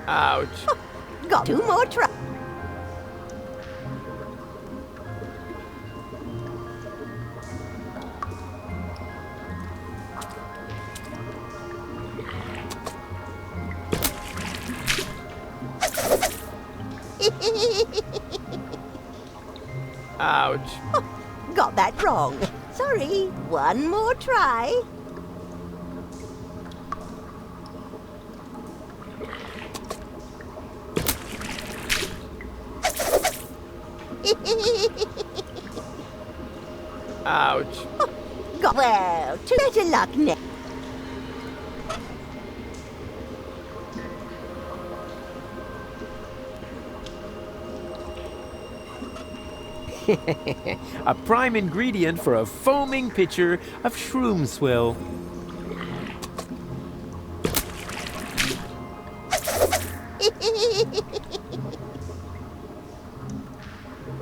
Ouch. Oh, got 2 more tries. Ouch. Got that wrong. Sorry. One more try. Ouch. Well, to better luck next. A prime ingredient for a foaming pitcher of shroom swill.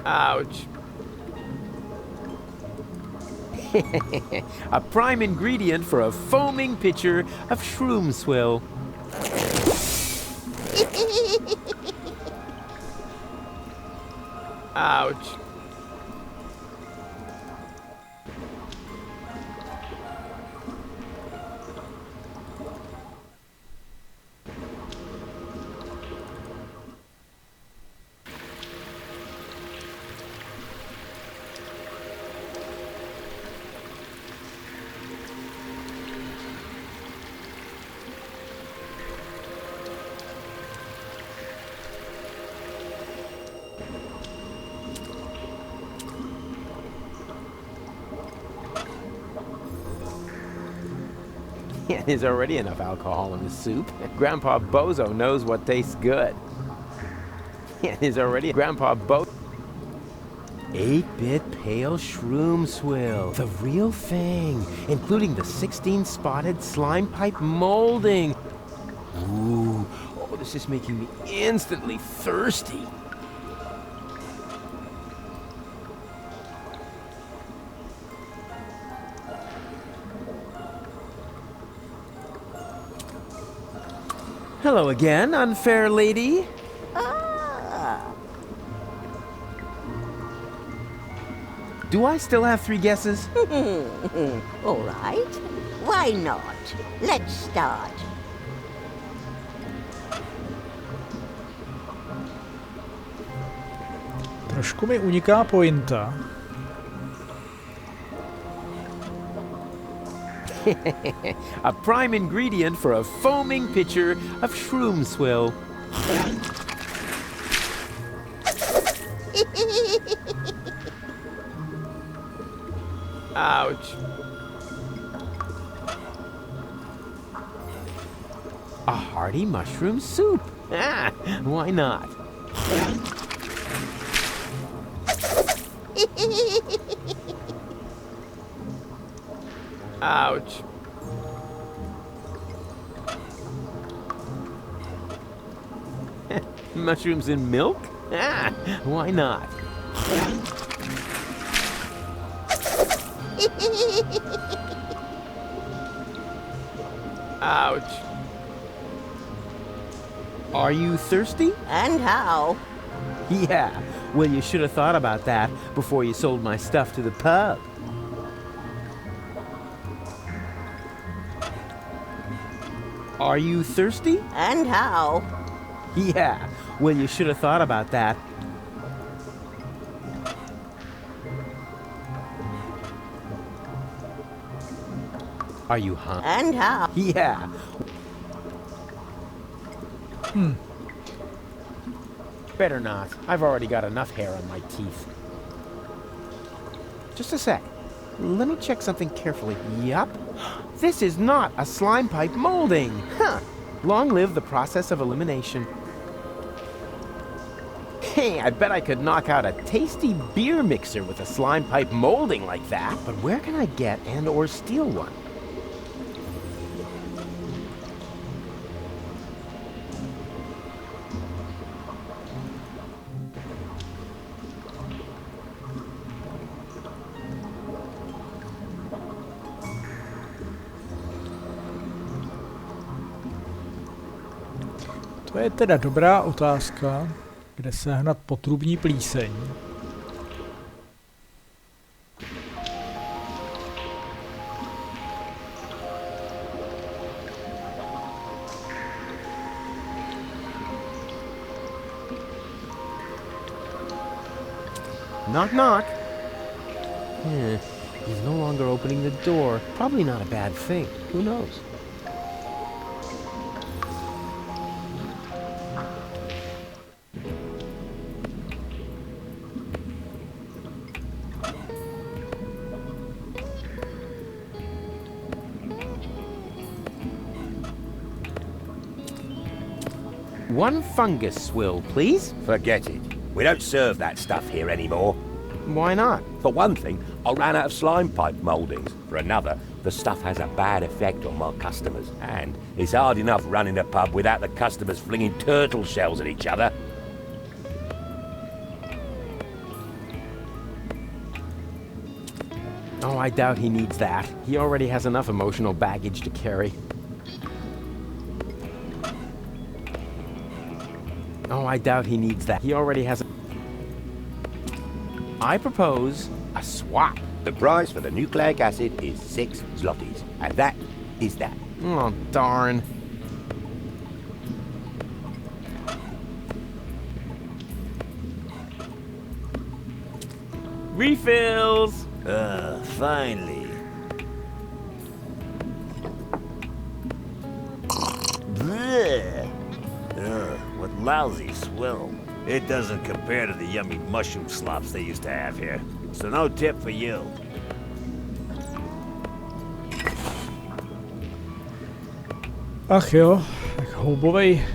Ouch. A prime ingredient for a foaming pitcher of shroom swill. Ouch. Yeah, there's already enough alcohol in the soup. Grandpa Bozo knows what tastes good. Yeah, there's already Grandpa Bozo. 8-bit pale shroom swill. The real thing, including the 16-spotted slime pipe molding. Ooh, oh, this is making me instantly thirsty. Hello again, unfair lady. Ah. Do I still have 3 guesses? All right. Why not? Let's start. Trošku mi uniká pointa. A prime ingredient for a foaming pitcher of shroom swill. Ouch. A hearty mushroom soup. Ah, why not? Ouch. Mushrooms in milk? Ah, why not? Ouch. Are you thirsty? And how? Yeah, well, you should have thought about that before you sold my stuff to the pub. Are you thirsty? And how? Yeah, well, you should have thought about that. Are you hungry? And how? Yeah. Better not. I've already got enough hair on my teeth. Just a sec. Let me check something carefully. Yup. This is not a slime pipe molding. Huh. Long live the process of elimination. Hey, I bet I could knock out a tasty beer mixer with a slime pipe molding like that. But where can I get and/or steal one? To je teda dobrá otázka, kde sehnat potrubní plíseň. Knock, knock. He's no longer opening the door. Probably not a bad thing. Who knows? One fungus swill, please. Forget it. We don't serve that stuff here anymore. Why not? For one thing, I ran out of slime pipe mouldings. For another, the stuff has a bad effect on my customers. And it's hard enough running a pub without the customers flinging turtle shells at each other. Oh, I doubt he needs that. He already has enough emotional baggage to carry. Oh, I doubt he needs that. He already has I propose a swap. The price for the nucleic acid is 6 zlotys. And that is that. Oh, darn. Refills! Finally. Bleh. What lousy swill. It doesn't compare to the yummy mushroom slops they used to have here. So no tip for you. Ach jo, tak houbovej.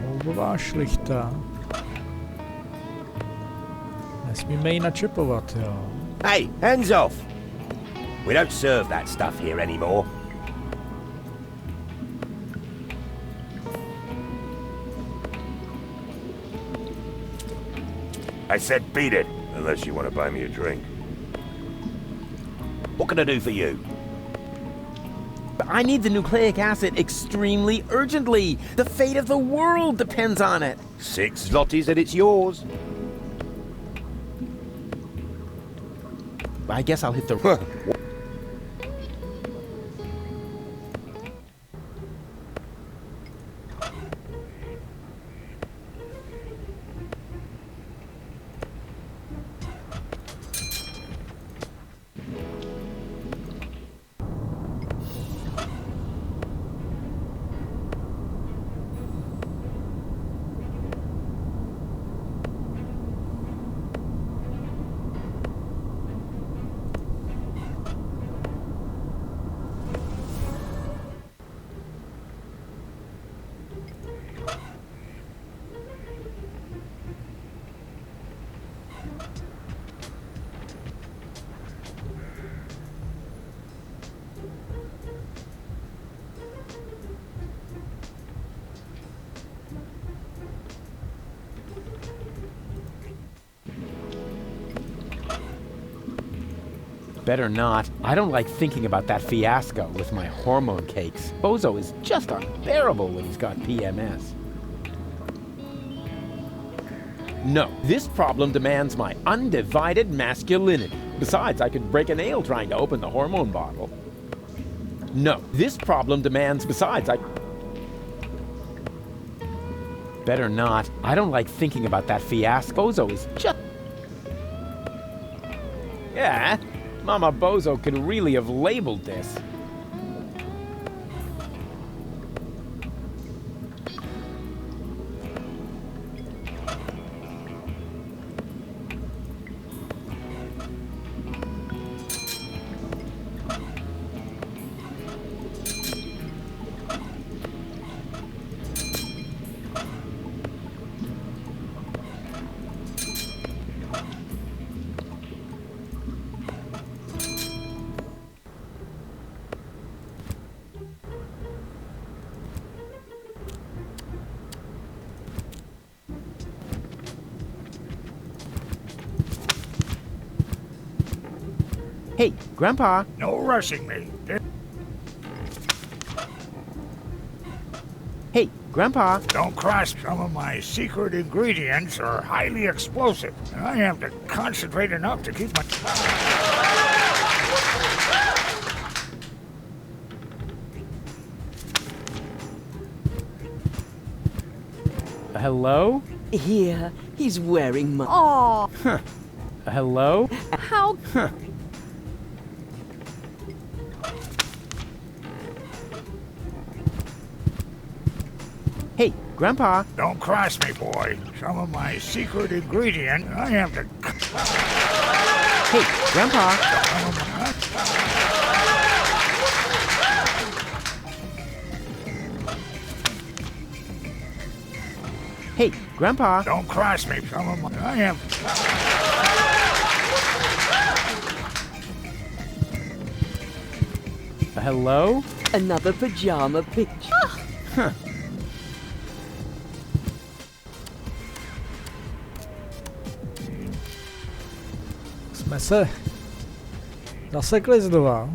Houbová šlichta. Nesmíme ji načepovat, jo. Hey, hands off! We don't serve that stuff here anymore. I said beat it, unless you want to buy me a drink. What can I do for you? But I need the nucleic acid extremely urgently. The fate of the world depends on it. 6 zlotys and it's yours. I guess I'll hit the... Better not. I don't like thinking about that fiasco with my hormone cakes. Bozo is just unbearable when he's got PMS. No, this problem demands my undivided masculinity. Besides, I could break a nail trying to open the hormone bottle. No, this problem demands... Besides, I... Better not. I don't like thinking about that fiasco. Bozo is just... Yeah, Mama Bozo could really have labeled this. Hey, Grandpa. No rushing me. Hey, Grandpa. Don't cross. Some of my secret ingredients are highly explosive, and I have to concentrate enough to keep my... Hello? Here, he's wearing my... Oh, Hello? how... Hey, Grandpa. Don't cross me, boy. Some of my secret ingredient I have to... Hey, Grandpa. Hey, Grandpa. Don't cross me. Some of my... I have... Hello? Another pajama picture. Huh. Jsme se zasekli znova.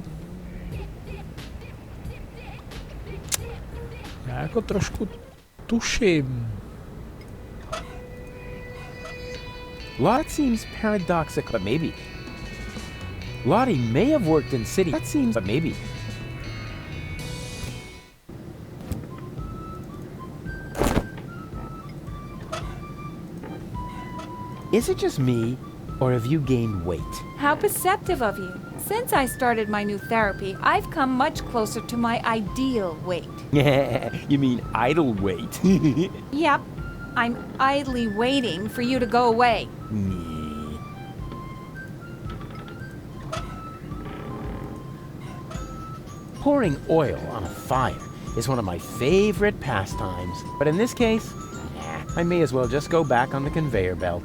Já jako trošku tuším. That seems paradoxical, but maybe. Lottie may have worked in city. That seems, but maybe. Is it just me, or have you gained weight? How perceptive of you. Since I started my new therapy, I've come much closer to my ideal weight. You mean idle weight? Yep, I'm idly waiting for you to go away. Pouring oil on a fire is one of my favorite pastimes. But in this case, I may as well just go back on the conveyor belt.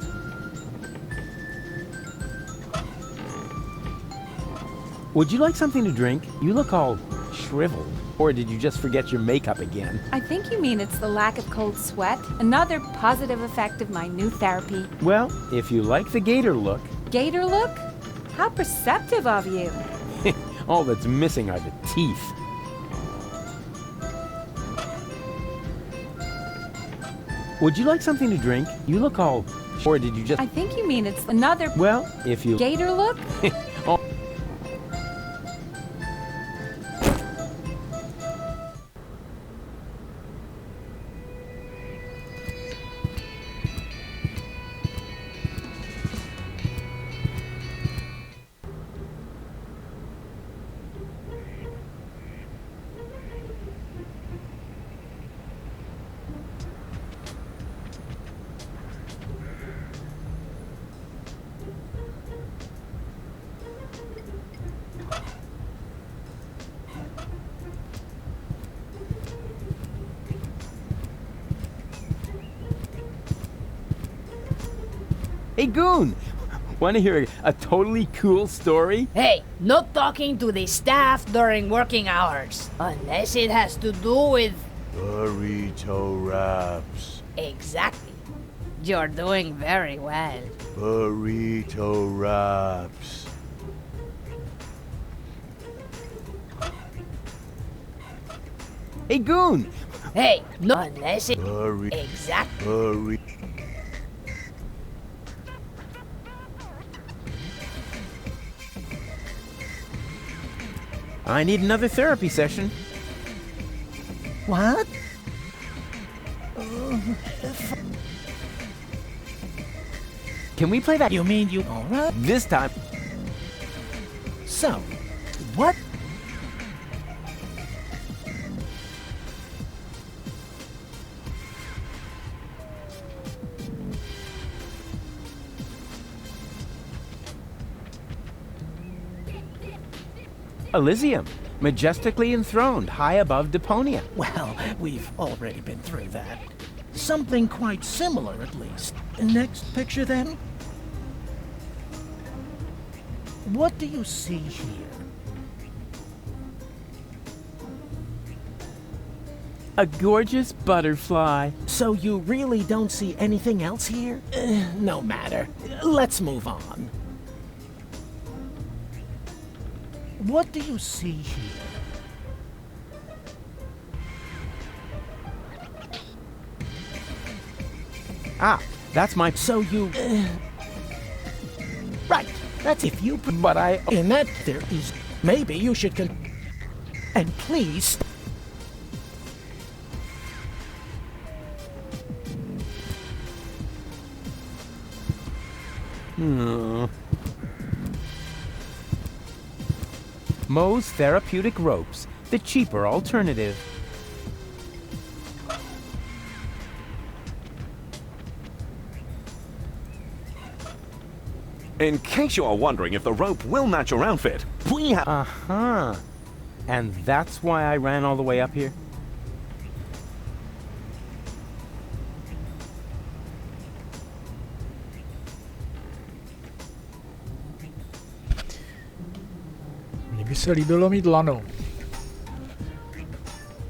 Would you like something to drink? You look all shriveled. Or did you just forget your makeup again? I think you mean it's the lack of cold sweat. Another positive effect of my new therapy. Well, if you like the gator look... Gator look? How perceptive of you. All that's missing are the teeth. Would you like something to drink? You look all... Or did you just... I think you mean it's another... Well, if you... Gator look? Oh. Hey, Goon! Want to hear a totally cool story? Hey, not talking to the staff during working hours. Unless it has to do with... Burrito wraps. Exactly. You're doing very well. Burrito wraps. Hey, Goon! Hey, no, unless it... Exactly. I need another therapy session. What? Can we play that? You mean you... Alright. This time. So, what? Elysium, majestically enthroned high above Deponia. Well, we've already been through that. Something quite similar, at least. Next picture, then? What do you see here? A gorgeous butterfly. So you really don't see anything else here? No matter. Let's move on. What do you see here? Ah, that's my... So you... Right, that's if you... But I... In that there is... Maybe you should And please... Moe's therapeutic ropes, the cheaper alternative. In case you are wondering if the rope will match your outfit, we have... Uh-huh. And that's why I ran all the way up here? Mně by se líbilo mít lano.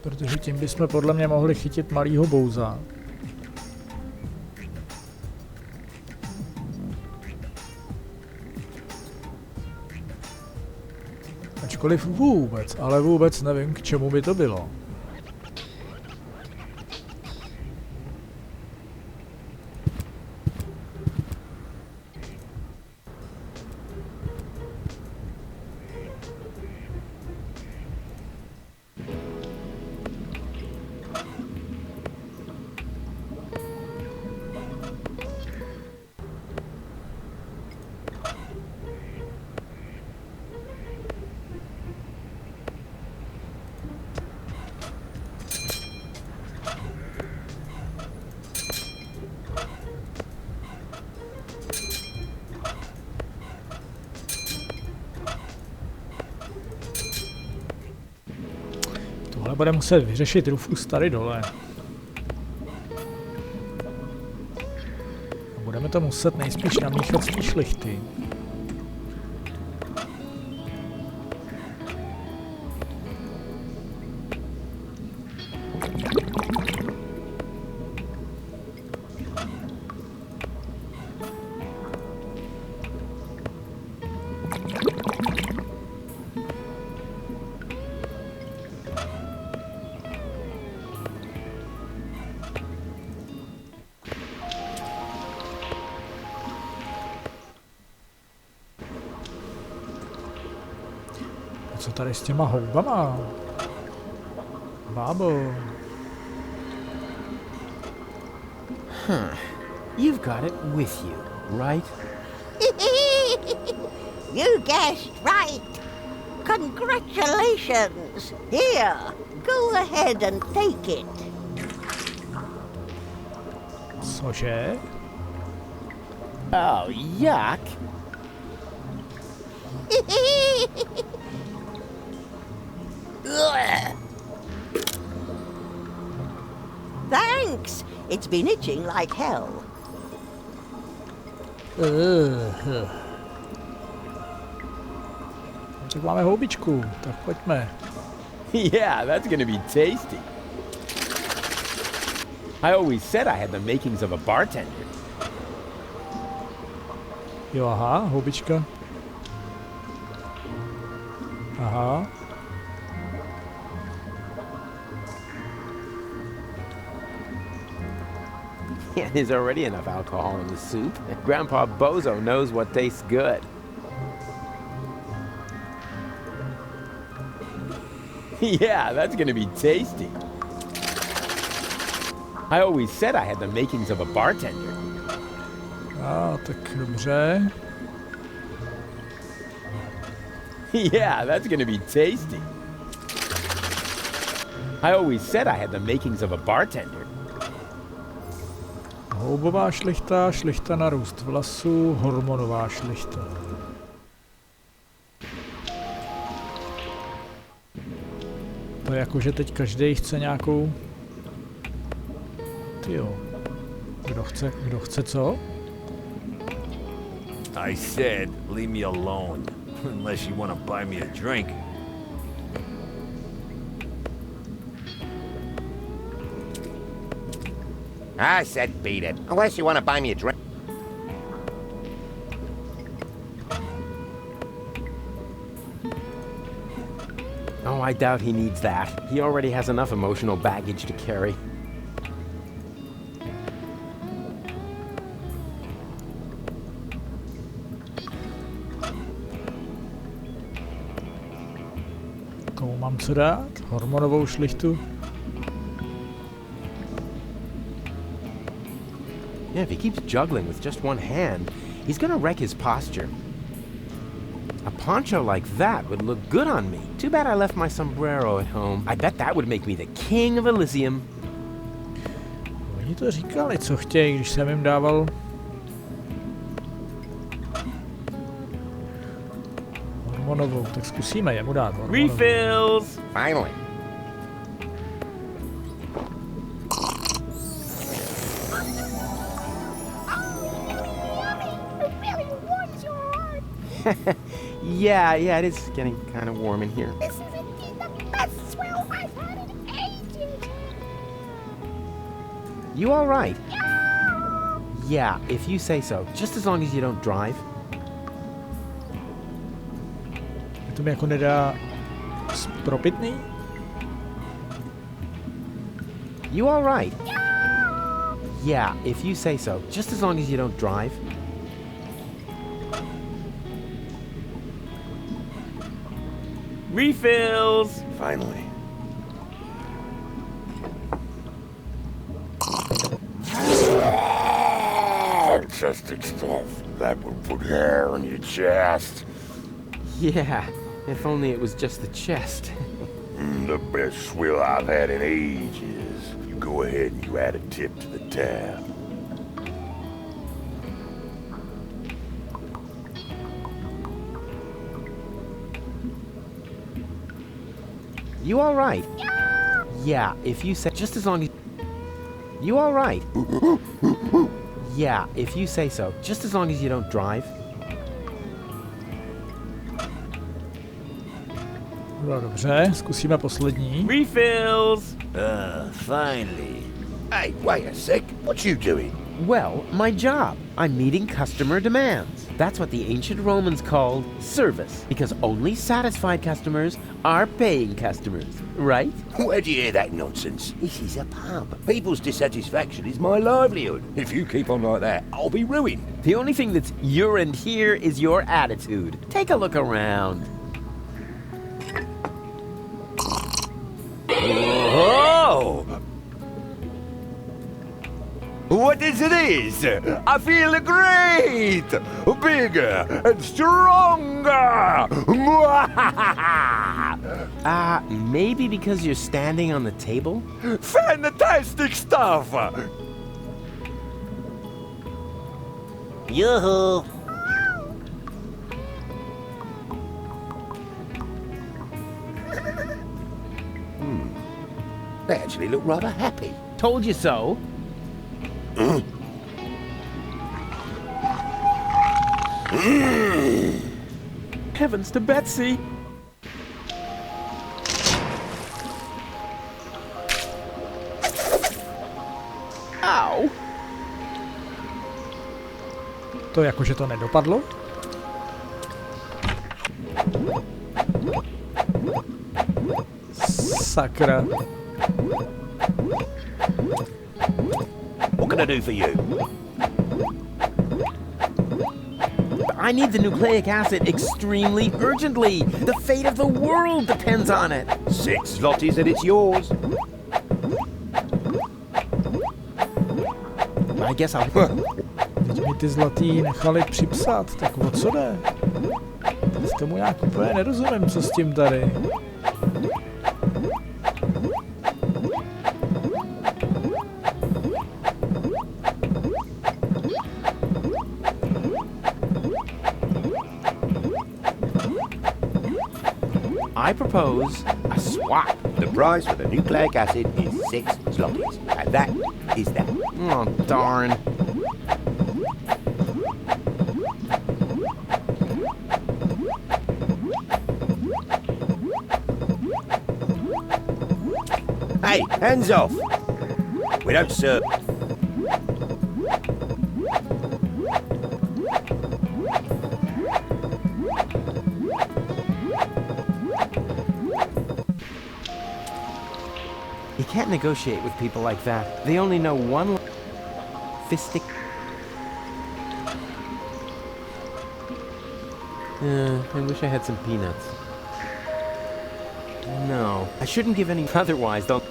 Protože tím bychom podle mě mohli chytit malýho bouza. Ačkoliv vůbec, ale vůbec nevím, k čemu by to bylo. Tohle bude muset vyřešit Rufus tady dole. A budeme to muset nejspíš namíchat z té šlichty. Co tady s těma houbama? Bábo. You've got it with you, right? You guessed right. Congratulations. Here, go ahead and take it. Cože? Oh, yuck. Thanks. It's been itching like hell. Tak máme houbičku, tak pojďme. Yeah, that's gonna be tasty. I always said I had the makings of a bartender. Jo, aha, houbička. Aha. Yeah, there's already enough alcohol in the soup. Grandpa Bozo knows what tastes good. Yeah, that's gonna be tasty. I always said I had the makings of a bartender. Tak dobře. Yeah, that's gonna be tasty. I always said I had the makings of a bartender. Houbová šlichta, šlichta na růst vlasů, hormonová šlichta. To je jako, že teď každý chce nějakou... Tyjo. Kdo chce co? I said, leave me alone. Unless you want to buy me a drink. I said beat it. Unless you want to buy me a drink. Oh, I doubt he needs that. He already has enough emotional baggage to carry. Komu mám co dát? Hormonovou šlichtu? Yeah, if he keeps juggling with just one hand, He's gonna wreck his posture. A poncho like that would look good on me. Too bad I left my sombrero at home. I bet that would make me the king of Elysium. Oni to říkali, co chtějí, když jsem jim dával hormonovou, tak zkusíme jemu dát hormonovou. Refills! Finally. Yeah, it is getting kind of warm in here. This is indeed the best swill I've had in ages. You all right? Yeah, if you say so. Just as long as you don't drive. To mi jako nedá propitný? You all right? Yeah, if you say so. Just as long as you don't drive. Refills! Finally. Fantastic stuff. That will put hair on your chest. Yeah, if only it was just the chest. The best swill I've had in ages. You go ahead and you add a tip to the tab. You all right? Yeah, if you say... Just as long as... You all right? Yeah, if you say so. Just as long as you don't drive. No, dobře, zkusíme poslední. Refills! Finally. Hey, wait a sec. What you doing? Well, my job. I'm meeting customer demands. That's what the ancient Romans called service, because only satisfied customers are paying customers, right? Where'd you hear that nonsense? This is a pub. People's dissatisfaction is my livelihood. If you keep on like that, I'll be ruined. The only thing that's urine here is your attitude. Take a look around. Oh! What is this? I feel great! Bigger and stronger! Maybe because you're standing on the table? Fantastic stuff! Yoo-hoo! They actually look rather happy. Told you so. Heavens to Betsy! Ow! To jakože to nedopadlo? Sakra. What can I do for you? I need the nucleic acid extremely urgently. The fate of the world depends on it. 6 zlotys and it's yours. I guess I'll... Teď mi ty zlatý nechali připsat, tak o co jde? S tomu já úplně nerozumím, co s tím tady. I propose a swap. The price for the nucleic acid is 6 zlotys. And that is that. Oh, darn. Hey, hands off! We don't serve. You can't negotiate with people like that. They only know one fistic. I wish I had some peanuts. No, I shouldn't give any. Otherwise, they'll.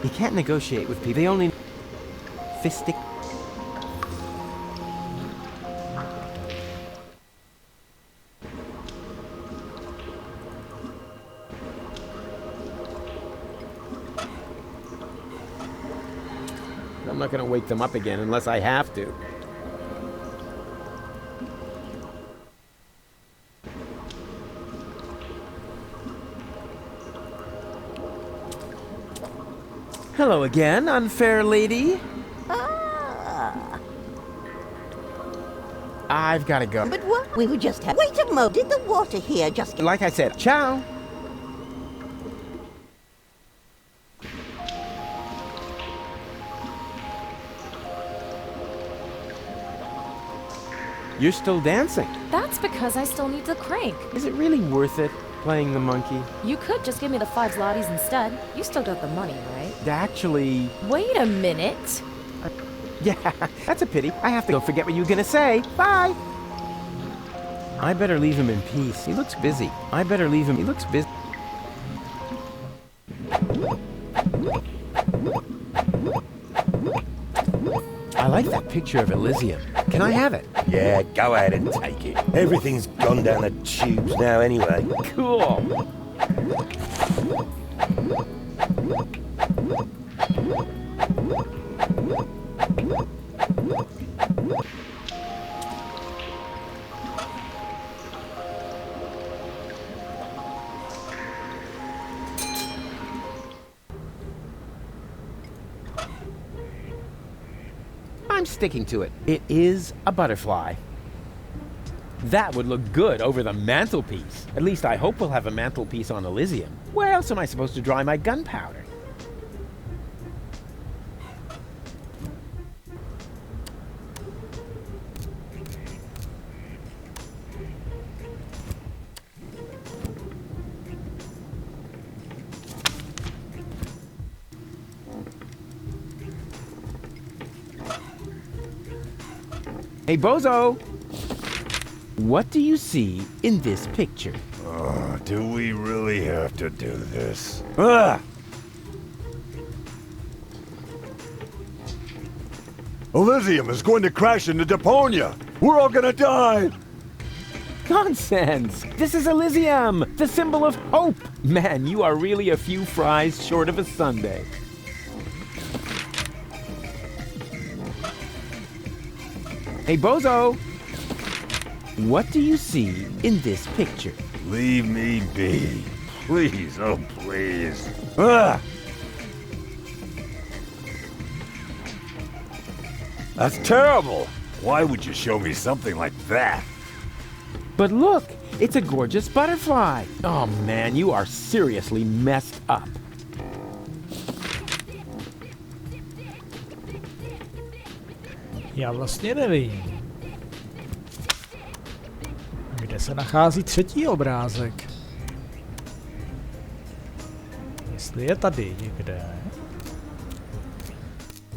You can't negotiate with people. They only fistic. I'm not gonna wake them up again unless I have to. Hello again, unfair lady. Ah. I've gotta go. But what? We were just wait a moment. Did the water here just... Like I said, ciao. You're still dancing. That's because I still need the crank. Is it really worth it, playing the monkey? You could just give me the 5 zlotys instead. You still got the money, right? Actually... Wait a minute. Yeah, that's a pity. I have to go forget what you were gonna say. Bye! I better leave him in peace. He looks busy. I better leave him. He looks busy. I like that picture of Elysium. Can I have it? Yeah, go ahead and take it. Everything's gone down the tubes now anyway. Cool. I'm sticking to it. It is a butterfly. That would look good over the mantelpiece. At least I hope we'll have a mantelpiece on Elysium. Where else am I supposed to dry my gunpowder? Hey, Bozo! What do you see in this picture? Oh, do we really have to do this? Ah! Elysium is going to crash into Deponia! We're all gonna die! Nonsense! This is Elysium, the symbol of hope! Man, you are really a few fries short of a sundae. Hey, Bozo! What do you see in this picture? Leave me be. Please, oh please. Ah! That's terrible! Why would you show me something like that? But look, it's a gorgeous butterfly. Oh man, you are seriously messed up. Já vlastně nevím, kde se nachází třetí obrázek. Jestli je tady někde,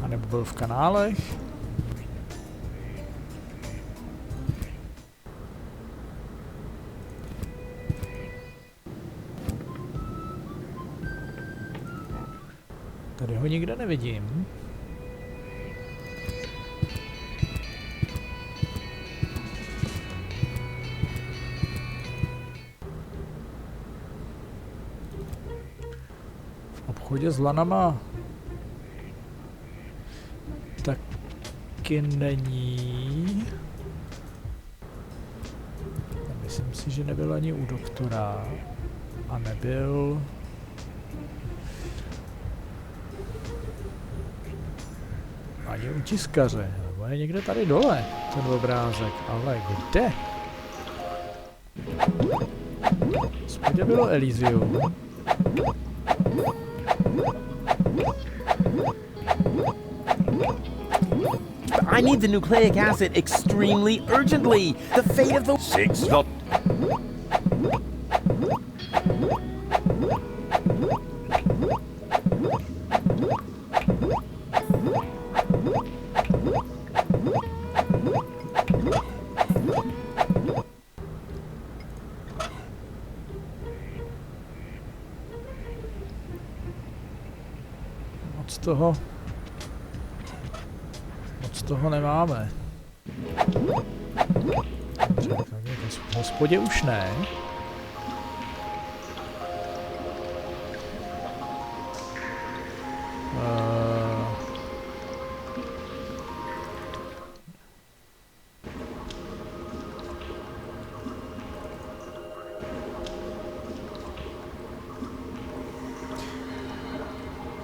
anebo byl v kanálech. Tady ho nikde nevidím. Chodě s lanama taky není. Myslím si, že nebyl ani u doktora a nebyl ani u tiskaře. Nebo je někde tady dole ten obrázek, ale kde? Spodě bylo Elysium. I need the nucleic acid extremely urgently. The fate of the 6 zlot. Moc toho nemáme. Dobře, v hospodě už ne.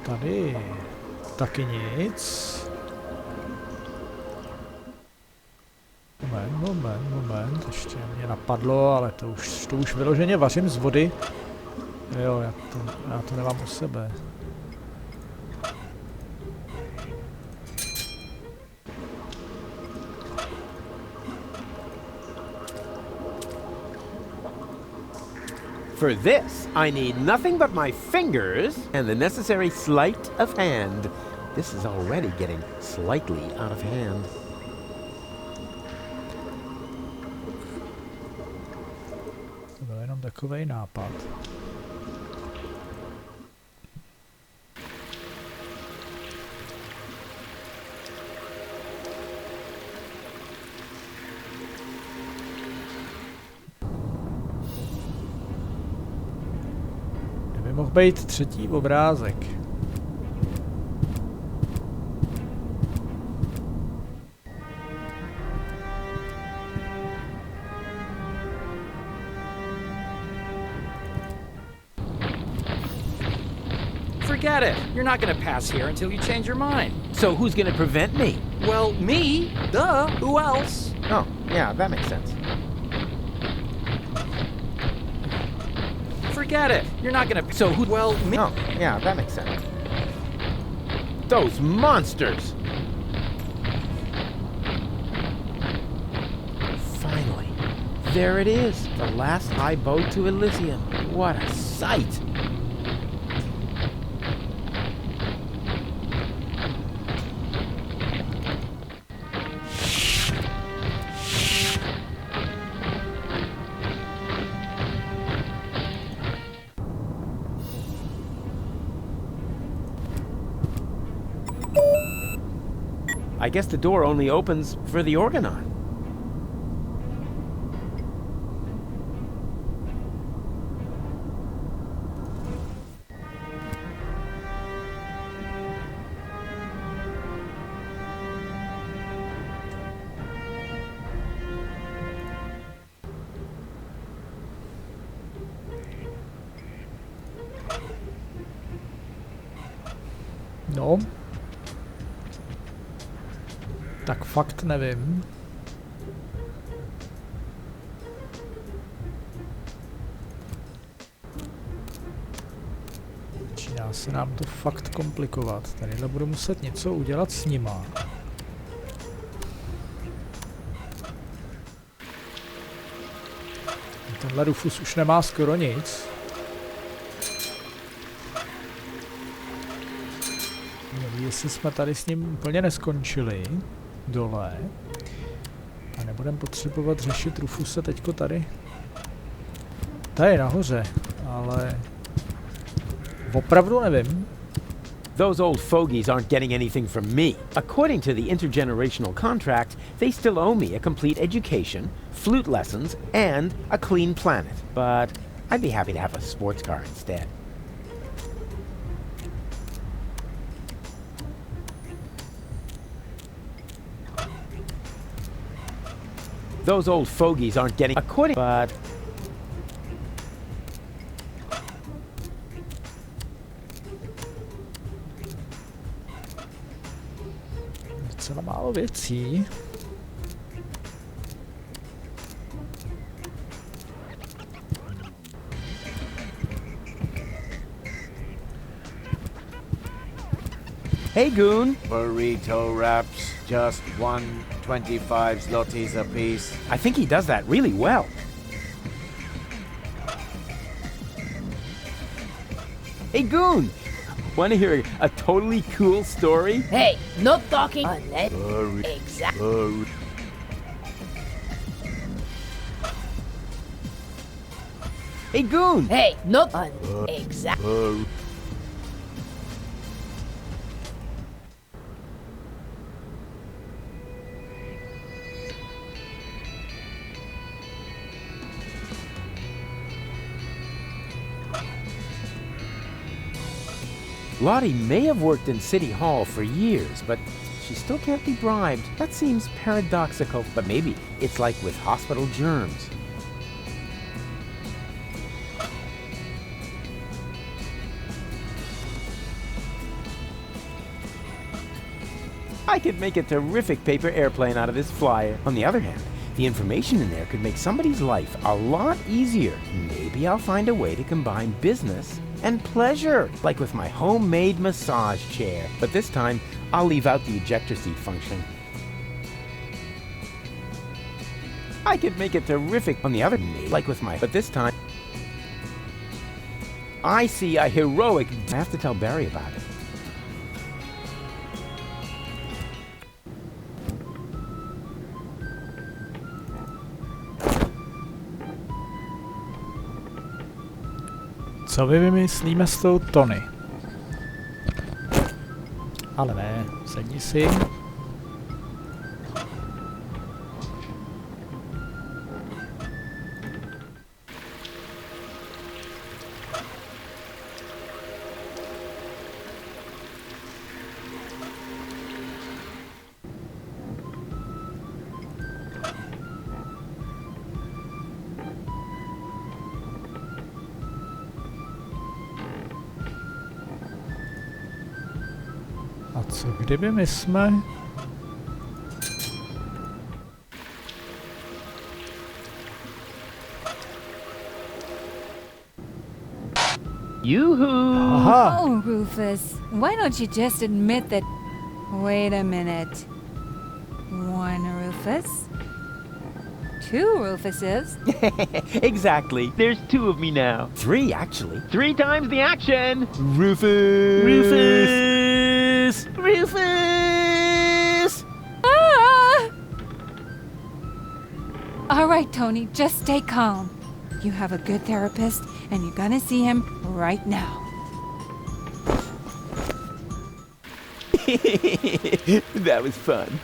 Tady taky nic. Moment, ještě mě napadlo, ale to už vyloženě vařím z vody. Jo, já to nemám u sebe. For this, I need nothing but my fingers and the necessary sleight of hand. This is already getting slightly out of hand. To byl jenom takovej nápad. Mohl být třetí obrázek. Forget it. You're not gonna pass here until you change your mind. So who's gonna prevent me? Well, me. Duh. Who else? Oh, yeah, that makes sense. Forget it. You're not gonna. So who? Well, me. Oh, yeah, that makes sense. Those monsters! Finally, there it is, the last high boat to Elysium. What a sight! I guess the door only opens for the Organon. No. Tak fakt nevím. Začíná se nám to fakt komplikovat. Tadyhle budu muset něco udělat s nima. Tenhle Rufus už nemá skoro nic. Nevím, jestli jsme tady s ním úplně neskončili. Dole. A nebudeme potřebovat řešit Rufuse teďko tady. Tady nahoře, ale opravdu nevím. Those old fogies aren't getting anything from me. According to the intergenerational contract, they still owe me a complete education, flute lessons, and a clean planet. But I'd be happy to have a sports car instead. Those old fogies aren't getting but docela málo věcí. Hey, Goon. Burrito wraps, just 125 zlotys apiece. I think he does that really well. Hey, Goon. Want to hear a totally cool story? Hey, not talking unless exactly. Hey, Goon. Hey, not exactly. Lottie may have worked in City Hall for years, but she still can't be bribed. That seems paradoxical, but maybe it's like with hospital germs. I could make a terrific paper airplane out of this flyer. On the other hand, the information in there could make somebody's life a lot easier. Maybe I'll find a way to combine business and pleasure, like with my homemade massage chair. But this time, I'll leave out the ejector seat function. I could make a terrific on the other, like with my, but this time, I see a heroic. I have to tell Barry about it. Co vy vymyslíme s tou Tony? Ale ne, sedni si. A co kdyby my jsme... Yoo-hoo! Aha! Oh, Rufus, why don't you just admit that... Wait a minute. One Rufus? Two Rufuses? Exactly. There's two of me now. Three, actually. 3 times the action! Rufus! Rufus! Rufus! Ah! All right, Tony, just stay calm. You have a good therapist, and you're gonna see him right now. That was fun.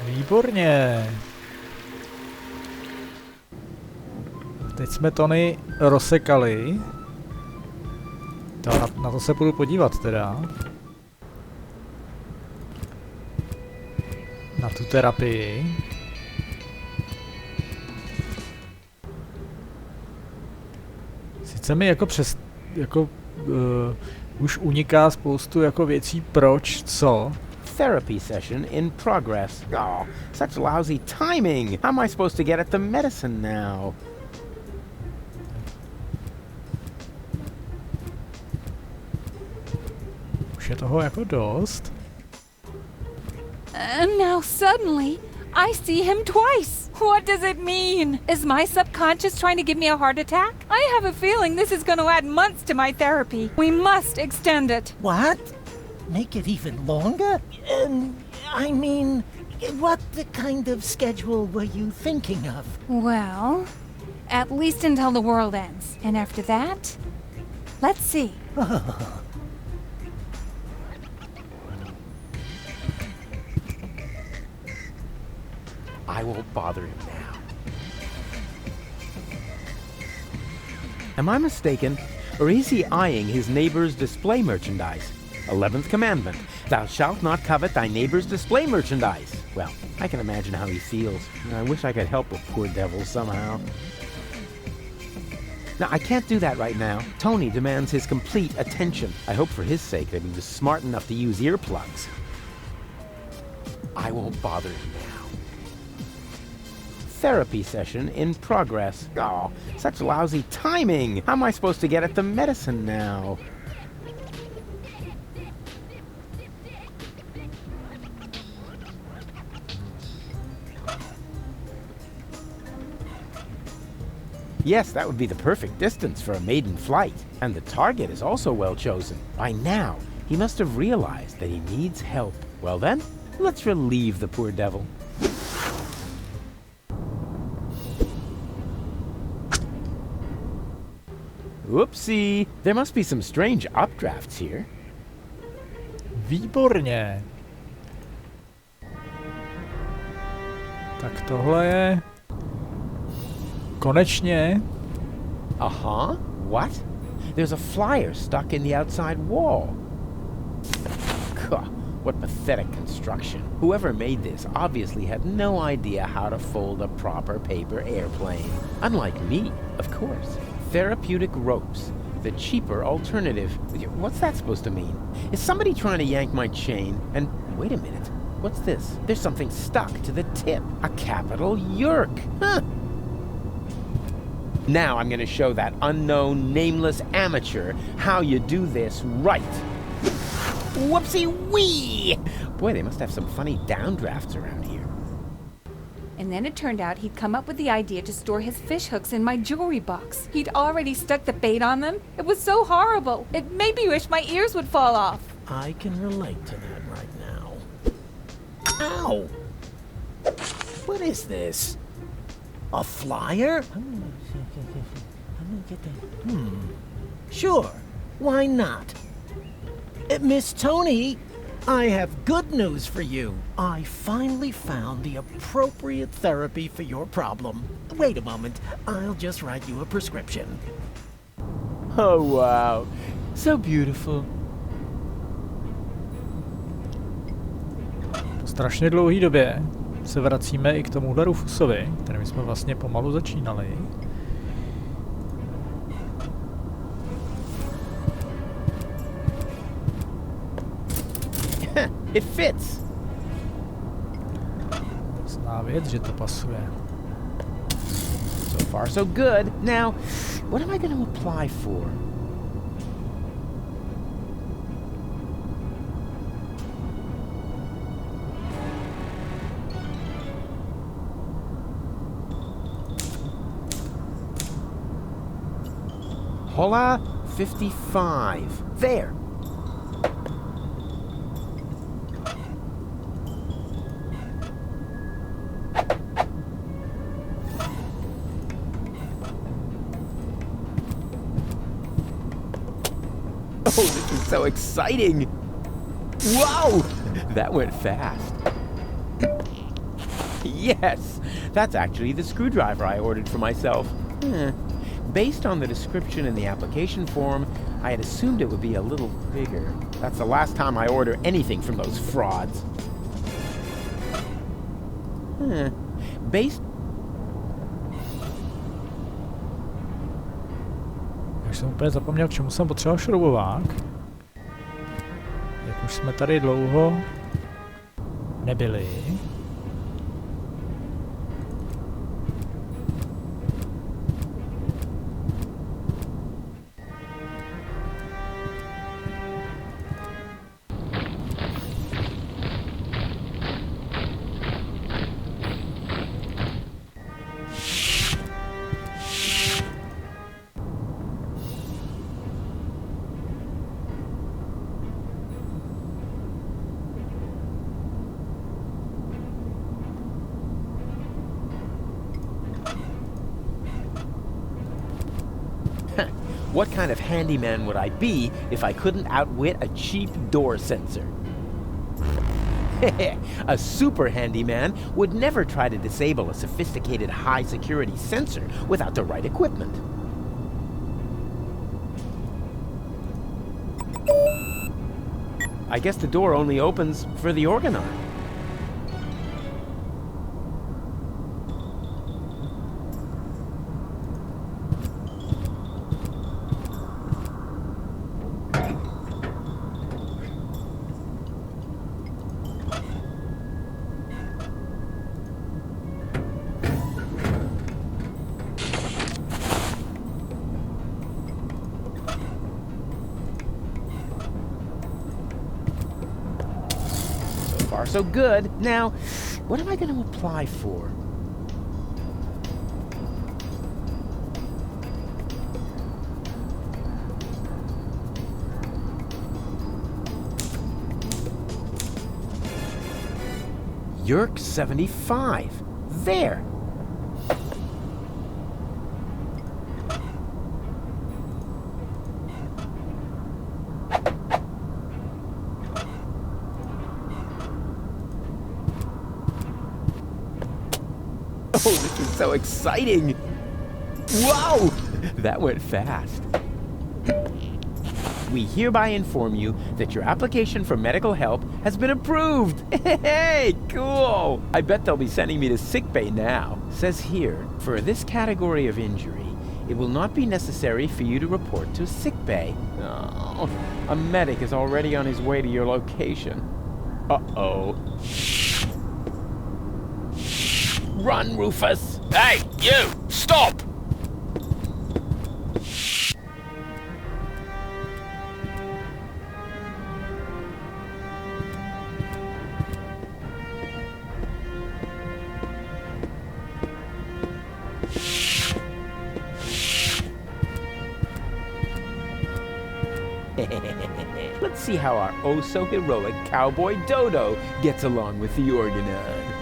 Výborně. Teď jsme Tony rozsekali. Na to se půjdu podívat teda. Na tu terapii. Sice mi jako už uniká spoustu jako věcí proč, co. Therapy session in progress. Oh, such lousy timing. How am I supposed to get at the medicine now? Už je toho jako dost. And now suddenly, I see him twice. What does it mean? Is my subconscious trying to give me a heart attack? I have a feeling this is going to add months to my therapy. We must extend it. What? Make it even longer? I mean, what kind of schedule were you thinking of? Well, at least until the world ends. And after that, let's see. I won't bother him now. Am I mistaken, or is he eyeing his neighbor's display merchandise? 11th commandment, thou shalt not covet thy neighbor's display merchandise. Well, I can imagine how he feels. I wish I could help the poor devil somehow. Now, I can't do that right now. Tony demands his complete attention. I hope for his sake that he was smart enough to use earplugs. I won't bother him now. Therapy session in progress. Oh, such lousy timing. How am I supposed to get at the medicine now? Yes, that would be the perfect distance for a maiden flight. And the target is also well chosen. By now, he must have realized that he needs help. Well then, let's relieve the poor devil. Whoopsie! There must be some strange updrafts here. Výborně. Tak tohle je... Konečně. Uh-huh. What? There's a flyer stuck in the outside wall. God, what pathetic construction. Whoever made this obviously had no idea how to fold a proper paper airplane. Unlike me, of course. Therapeutic ropes. the cheaper alternative. What's that supposed to mean? Is somebody trying to yank my chain? And wait a minute. What's this? There's something stuck to the tip. A capital Yerk. Huh. Now I'm going to show that unknown, nameless amateur how you do this right. Whoopsie-wee! Boy, they must have some funny downdrafts around here. And then it turned out he'd come up with the idea to store his fish hooks in my jewelry box. He'd already stuck the bait on them. It was so horrible. It made me wish my ears would fall off. I can relate to that right now. Ow! What is this? A flyer? Sure, why not? Miss Tony, I have good news for you. I finally found the appropriate therapy for your problem. Wait a moment, I'll just write you a prescription. Oh, wow. So beautiful. Po strašně dlouhé době se vracíme i k tomuhle Rufusovi, kterým jsme vlastně pomalu začínali. It fits. Zná věc, že to pasuje. So far, so good. Now, what am I going to apply for? Hola 55. There. Oh, this is so exciting! Wow! That went fast. Yes! That's actually the screwdriver I ordered for myself. Based on the description in the application form, I had assumed it would be a little bigger. That's the last time I order anything from those frauds. Based... Já jsem úplně zapomněl, k čemu jsem potřeboval šroubovák. Jak už jsme tady dlouho nebyli. What kind of handyman would I be if I couldn't outwit a cheap door sensor? A super handyman would never try to disable a sophisticated high-security sensor without the right equipment. I guess the door only opens for the organ arm. So good. Now, what am I going to apply for? Yerk 75. There. Oh, this is so exciting! Wow! That went fast. We hereby inform you that your application for medical help has been approved! Hey, cool! I bet they'll be sending me to sickbay now. Says here, for this category of injury, it will not be necessary for you to report to sickbay. Oh, a medic is already on his way to your location. Uh-oh. Run, Rufus! Hey, you! Stop! Let's see how our oh-so-heroic cowboy Dodo gets along with the organoid.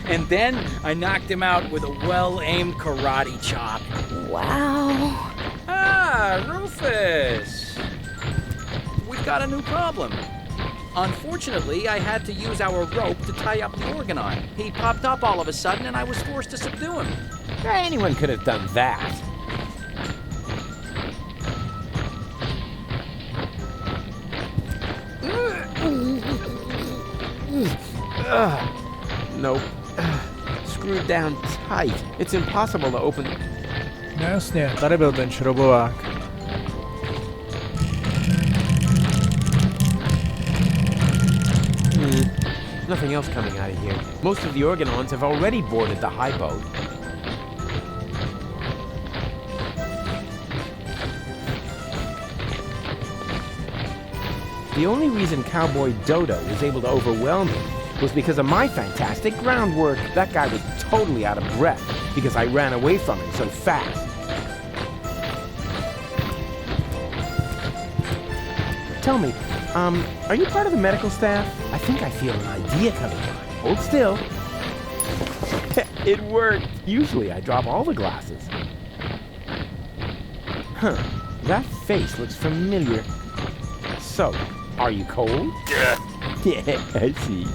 And then I knocked him out with a well-aimed karate chop. Wow. Ah, Rufus! We've got a new problem. Unfortunately, I had to use our rope to tie up the organoid. He popped up all of a sudden, and I was forced to subdue him. Anyone could have done that. Nope. Screwed down tight. It's impossible to open. No jasně, tady byl ten šrobovák. Nothing else coming out of here. Most of the organons have already boarded the high boat. The only reason Cowboy Dodo was able to overwhelm him was because of my fantastic groundwork. That guy was totally out of breath because I ran away from him so fast. Tell me, are you part of the medical staff? I think I feel an idea coming on. Hold still. It worked. Usually I drop all the glasses. Huh. That face looks familiar. So, are you cold? Yeah, I see.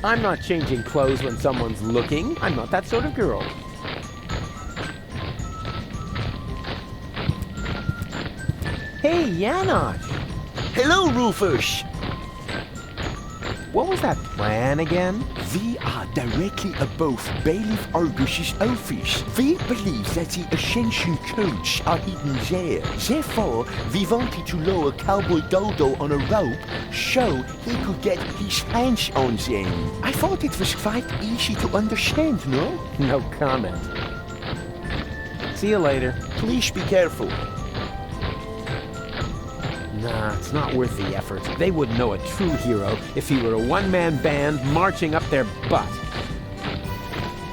I'm not changing clothes when someone's looking. I'm not that sort of girl. Hey, Janosch! Hello, Rufus! What was that plan again? We are directly above Bailiff Argus's office. We believe that the Ascension codes are hidden there. Therefore, we wanted to lower Cowboy Dodo on a rope so he could get his hands on them. I thought it was quite easy to understand, no? No comment. See you later. Please be careful. Nah, it's not worth the effort. They wouldn't know a true hero if he were a one-man band marching up their butt.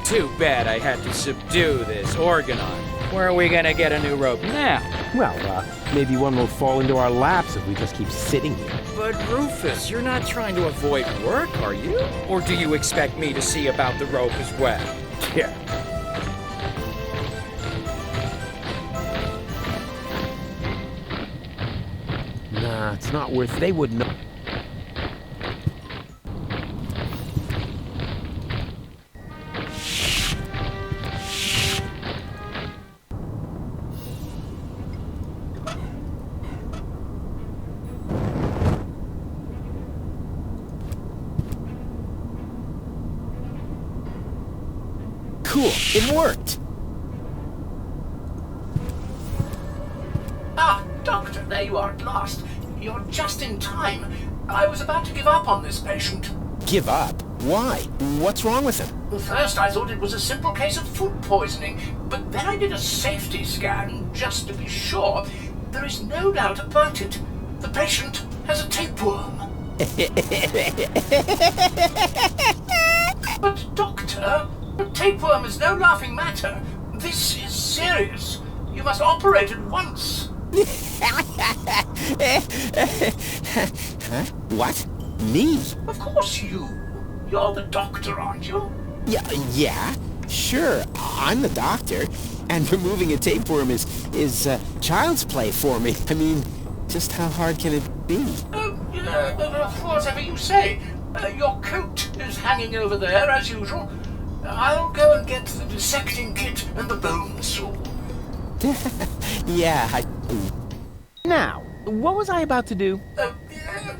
Too bad I had to subdue this organoid. Where are we gonna get a new rope now? Well, maybe one will fall into our laps if we just keep sitting here. But Rufus, you're not trying to avoid work, are you? Or do you expect me to see about the rope as well? Yeah. Nah, it's not worth it. They wouldn't know. Cool, it worked! Ah, Doctor, there you are at last. You're just in time. I was about to give up on this patient. Give up? Why? What's wrong with him? First, I thought it was a simple case of food poisoning, but then I did a safety scan just to be sure. There is no doubt about it. The patient has a tapeworm. But, Doctor, a tapeworm is no laughing matter. This is serious. You must operate at once. Huh? What? Me? Of course you. You're the doctor, aren't you? Yeah, sure. I'm the doctor, and removing a tapeworm is child's play for me. I mean, just how hard can it be? Whatever you say. Your coat is hanging over there, as usual. I'll go and get the dissecting kit and the bone saw. Yeah, Now, what was I about to do?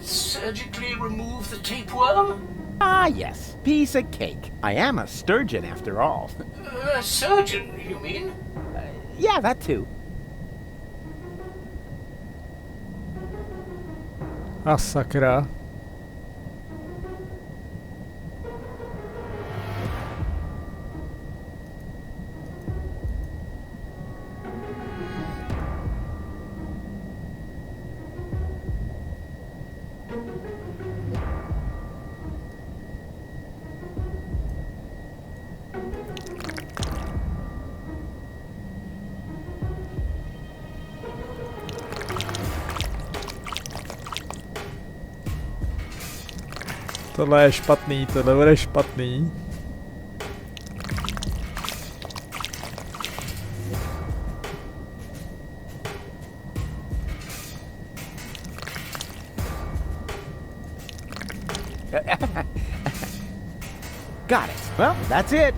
Surgically remove the tapeworm? Ah, yes. Piece of cake. I am a sturgeon, after all. A surgeon, you mean? Yeah, that too. A sakra. Tohle je špatný, tohle bude špatný. Got it. Well, that's it.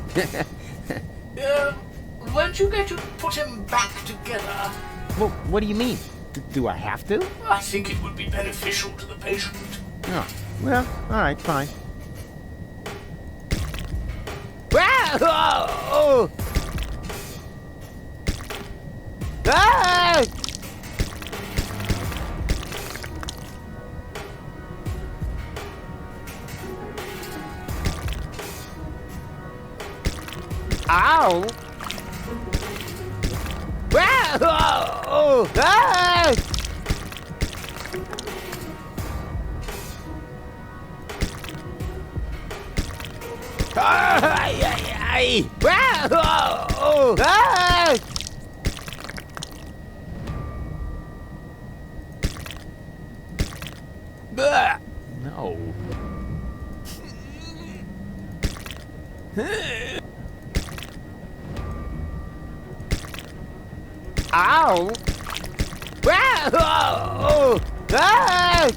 Weren't you going to put him back together? Well, what do you mean? Do I have to? I think it would be beneficial to the patient. Oh, well, all right, fine. Oh! Ah! Ow! Oh! Ah! Ay, ay, ay! Oh! Ah! No. Ow! Oh! Ah!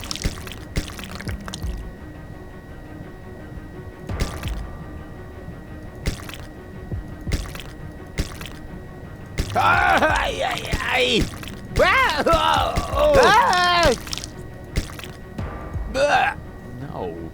Ay, ay, ay! Oh! Ah! No.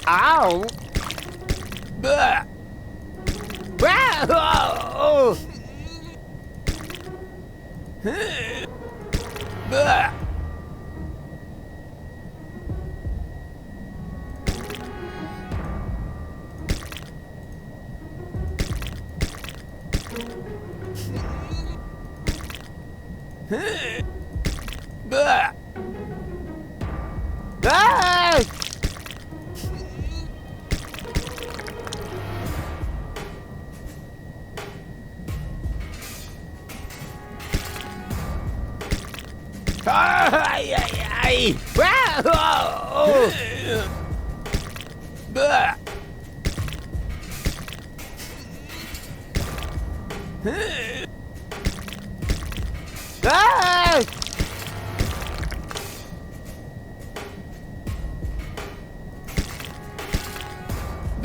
Ow! Oh! Ah! Ay, ay, ay! Oh!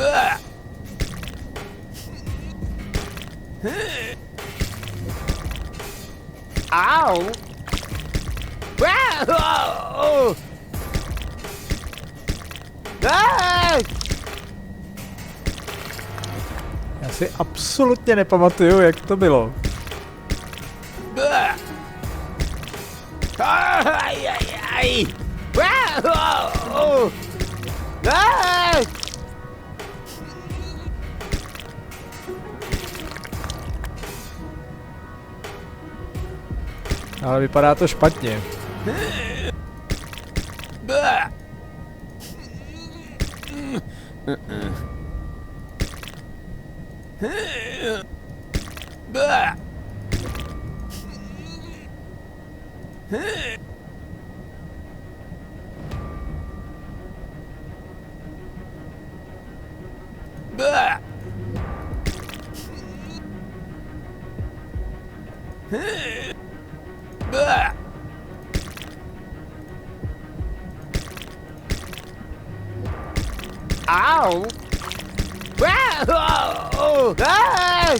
Ah! Ow! Oh! Ah! Já si absolutně nepamatuju, jak to bylo. Ay, ay, ay! Oh! Ah! Ale vypadá to špatně. Ow! Oh! Ah!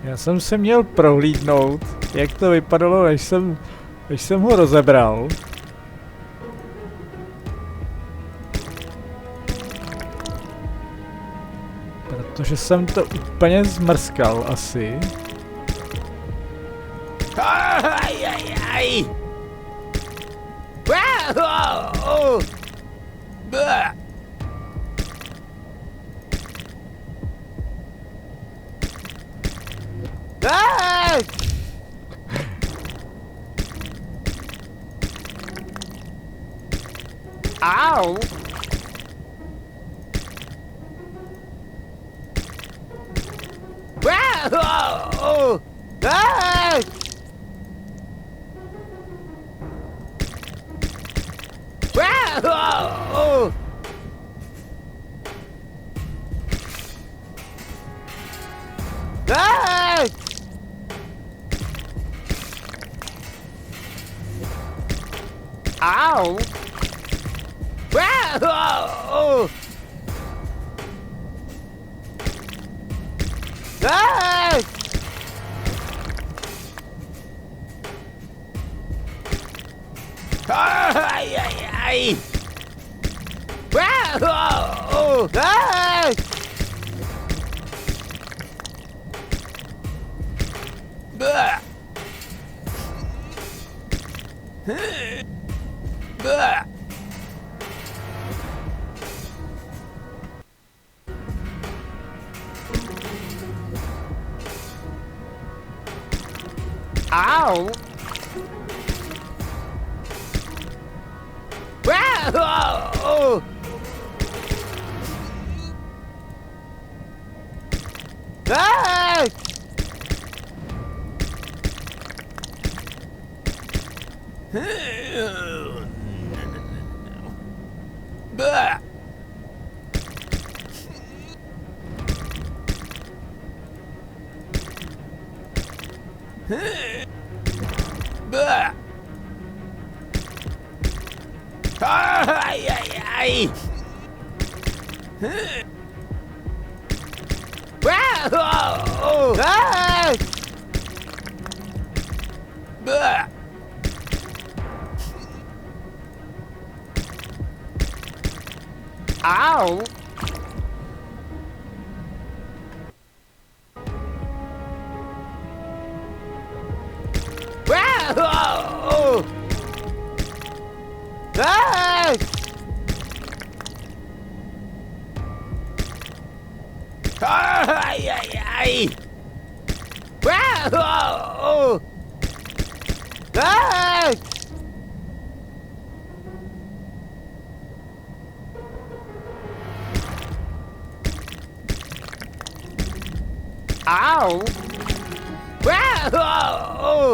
Já jsem se měl prohlídnout, jak to vypadalo, až jsem ho rozebral. Protože jsem to úplně zmrskal asi. Ay, ay, ay! Oh! Ah! Ow! Oh! Ah! Oh! Ah! Ow! Oh! Ah! Ay, ay, ay! Oh! Ah! Bah! Bah! Ow! Oh! Ah! Bah! Bah! Ay, ay, ay! Oh! Ah! Bah! Ow! Oh! Ah! Ay, ay, ay! Oh! Ah! Ow! Oh!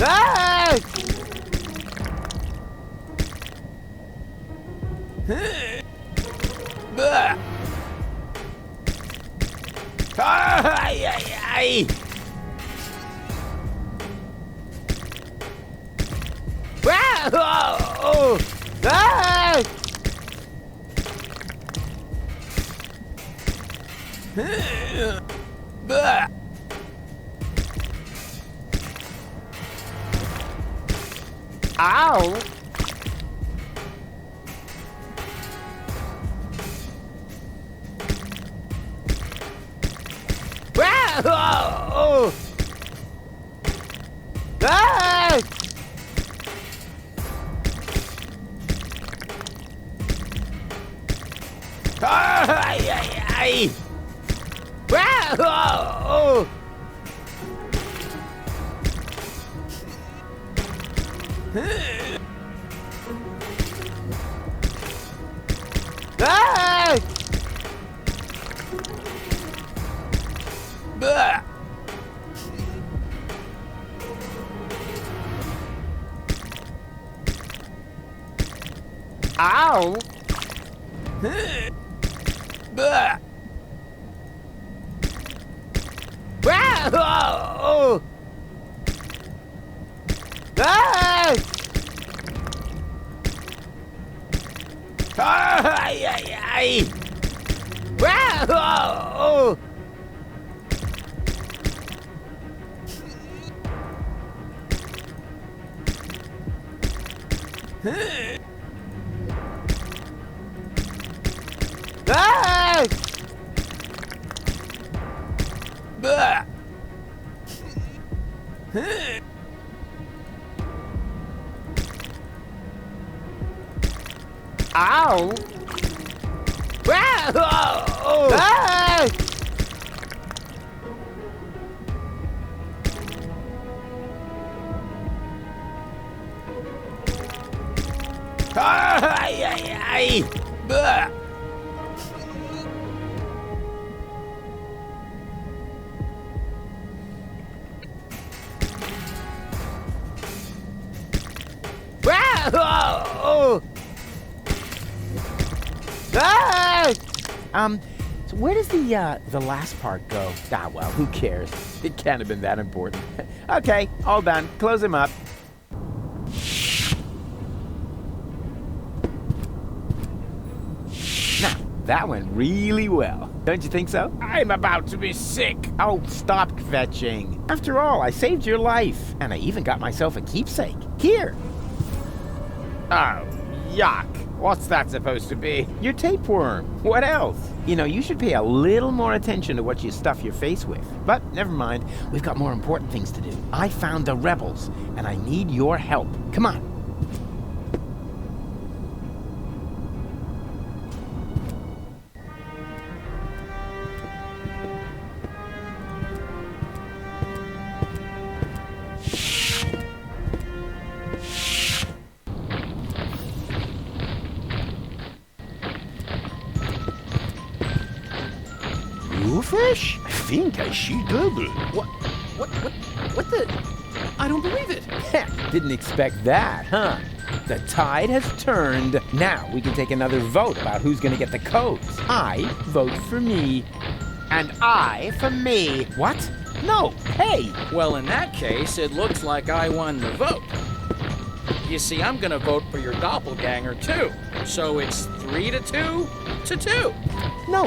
Ah! Bah! Ay, ay, ay! Oh! Ah! Bah! Ow! Oh! Ah! Ay, ay, ay! Oh! Ah! Bah! Ow! Bah! Oh! Ah! Ay, ay, ay! Oh! Ah! Bah! Ow! Oh! Ah! Ay, ay, ay! Bah! Oh! Ah! So where does the last part go? Ah, well, who cares? It can't have been that important. Okay, all done. Close him up. Now, that went really well. Don't you think so? I'm about to be sick. Oh, stop kvetching. After all, I saved your life. And I even got myself a keepsake. Here. Oh, yuck. What's that supposed to be? Your tapeworm. What else? You know, you should pay a little more attention to what you stuff your face with. But never mind. We've got more important things to do. I found the rebels, and I need your help. Come on. Fish? I think I see double. What the? I don't believe it. Didn't expect that, huh? The tide has turned. Now we can take another vote about who's gonna get the codes. I vote for me. And I for me. What? No, hey! Well, in that case, it looks like I won the vote. You see, I'm gonna vote for your doppelganger, too. So it's 3-2 to 2. No.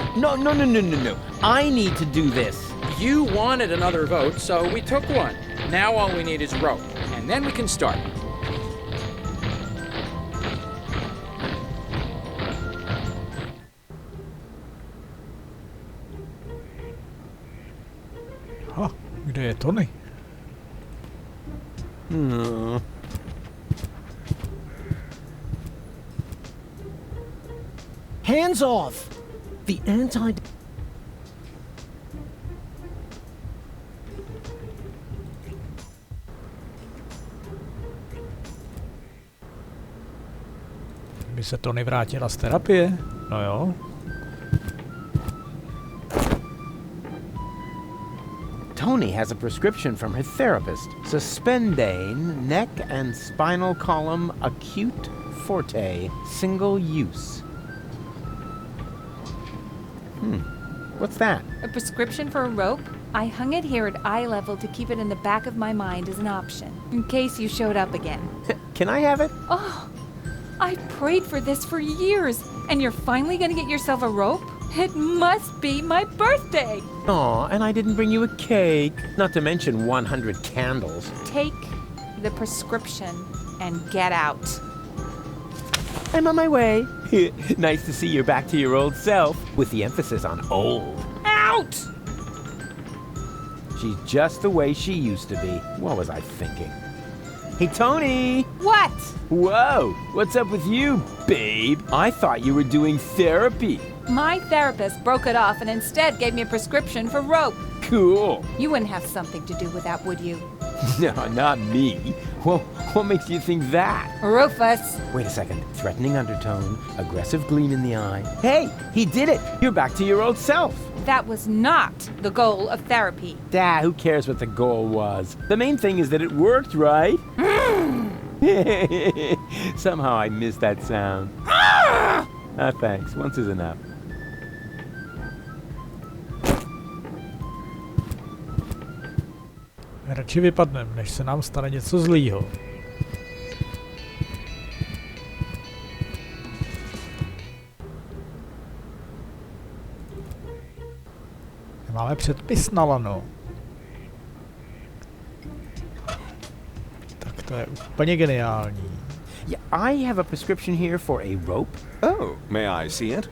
I need to do this. You wanted another vote, so we took one. Now all we need is rope, and then we can start. Kde je Tony? Hands off! The anti... By se Tony vrátila z terapie? No jo. Tony has a prescription from her therapist. Suspendane, neck and spinal column, acute forte, single use. What's that? A prescription for a rope? I hung it here at eye level to keep it in the back of my mind as an option, in case you showed up again. Can I have it? Oh, I prayed for this for years, and you're finally gonna get yourself a rope? It must be my birthday! Aw, and I didn't bring you a cake. Not to mention 100 candles. Take the prescription and get out. I'm on my way. Nice to see you're back to your old self, with the emphasis on old. Out! She's just the way she used to be. What was I thinking? Hey, Tony! What? Whoa! What's up with you, babe? I thought you were doing therapy. My therapist broke it off and instead gave me a prescription for rope. Cool. You wouldn't have something to do with that, would you? No, not me. Well, what makes you think that? Rufus. Wait a second. Threatening undertone, aggressive gleam in the eye. Hey, he did it! You're back to your old self. That was not the goal of therapy. Who cares what the goal was? The main thing is that it worked, right? Somehow I missed that sound. Thanks. Once is enough. Radši vypadnem, než se nám stane něco zlýho. Máme předpis na lano. Tak to je úplně geniální. Yeah, I have a prescription here for a rope. Oh, may I see it?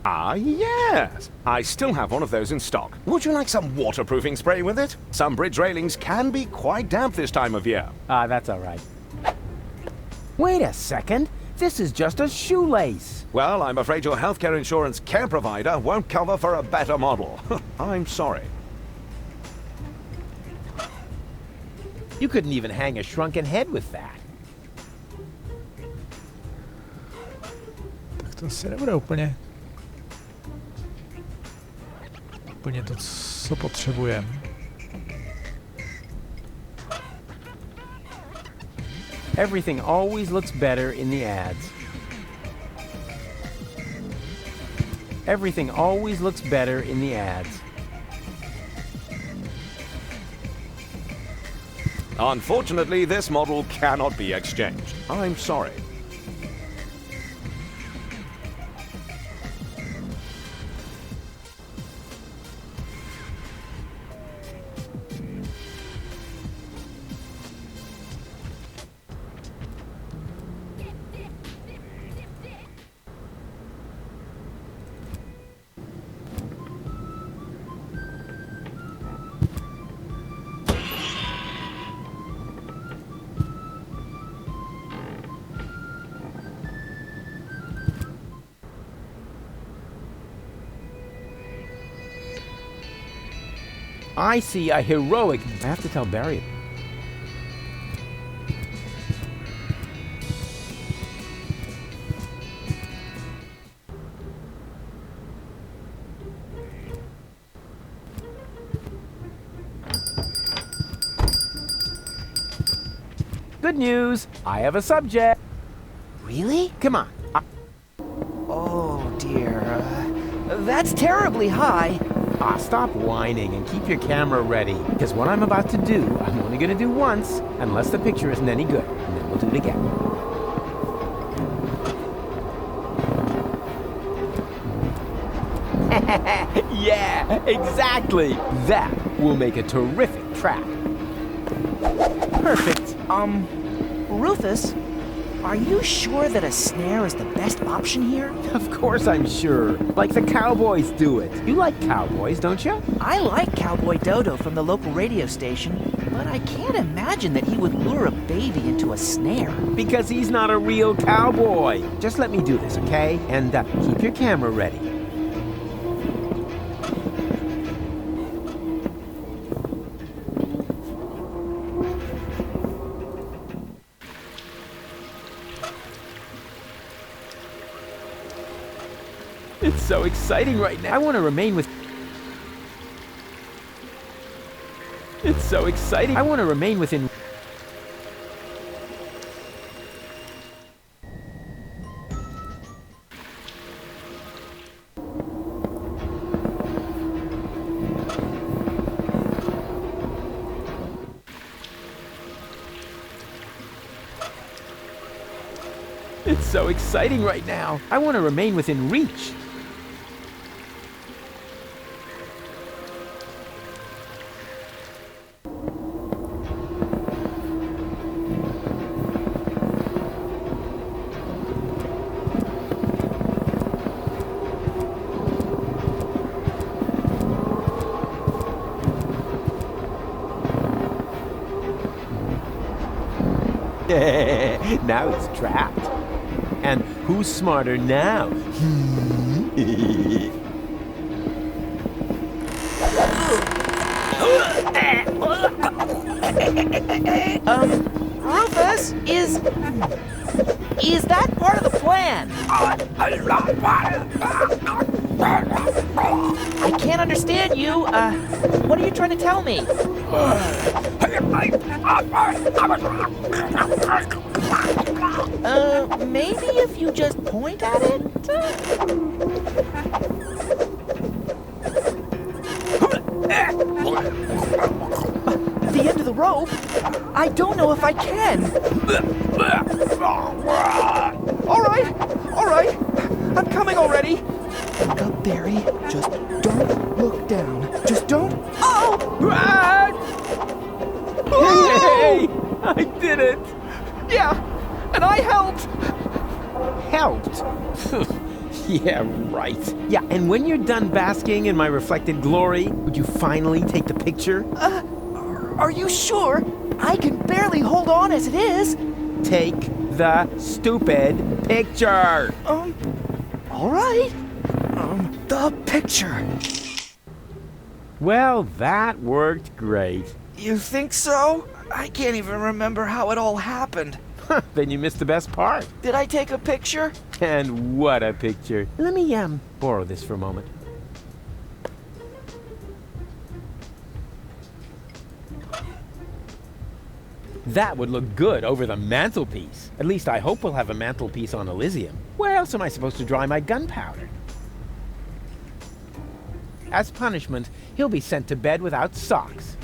Ah, yes. I still have one of those in stock. Would you like some waterproofing spray with it? Some bridge railings can be quite damp this time of year. That's all right. Wait a second. This is just a shoelace. Well, I'm afraid your healthcare insurance care provider won't cover for a better model. I'm sorry. You couldn't even hang a shrunken head with that. Tak to asi nebude úplně to, co potřebujeme. Everything always looks better in the ads. Everything always looks better in the ads. Unfortunately, this model cannot be exchanged. I'm sorry. I see a heroic... I have to tell Barry. Good news. I have a subject. Really? Come on. Oh, dear. That's terribly high. Stop whining and keep your camera ready, because what I'm about to do, I'm only going to do once, unless the picture isn't any good, and then we'll do it again. Yeah, exactly! That will make a terrific track. Perfect. Rufus, are you sure that a snare is the best option here? Of course I'm sure. Like the cowboys do it. You like cowboys, don't you? I like Cowboy Dodo from the local radio station, but I can't imagine that he would lure a baby into a snare. Because he's not a real cowboy. Just let me do this, okay? And keep your camera ready. It's so exciting right now. I want to remain with... It's so exciting. I want to remain within... It's so exciting right now. I want to remain within reach. Now he's trapped. And who's smarter now? Rufus, is that part of the plan? I can't understand you. What are you trying to tell me? Maybe if you just point at it? The end of the rope? I don't know if I can. All right. I'm coming already. Look up, Barry. Just don't look down. Just don't. Oh! Hey! I did it! Yeah, and I helped. Helped? Yeah, right. Yeah, and when you're done basking in my reflected glory, would you finally take the picture? Are you sure? I can barely hold on as it is. Take the stupid picture! All right. The picture. Well, that worked great. You think so? I can't even remember how it all happened. Then you missed the best part. Did I take a picture? And what a picture. Let me, borrow this for a moment. That would look good over the mantelpiece. At least I hope we'll have a mantelpiece on Elysium. Where else am I supposed to dry my gunpowder? As punishment, he'll be sent to bed without socks.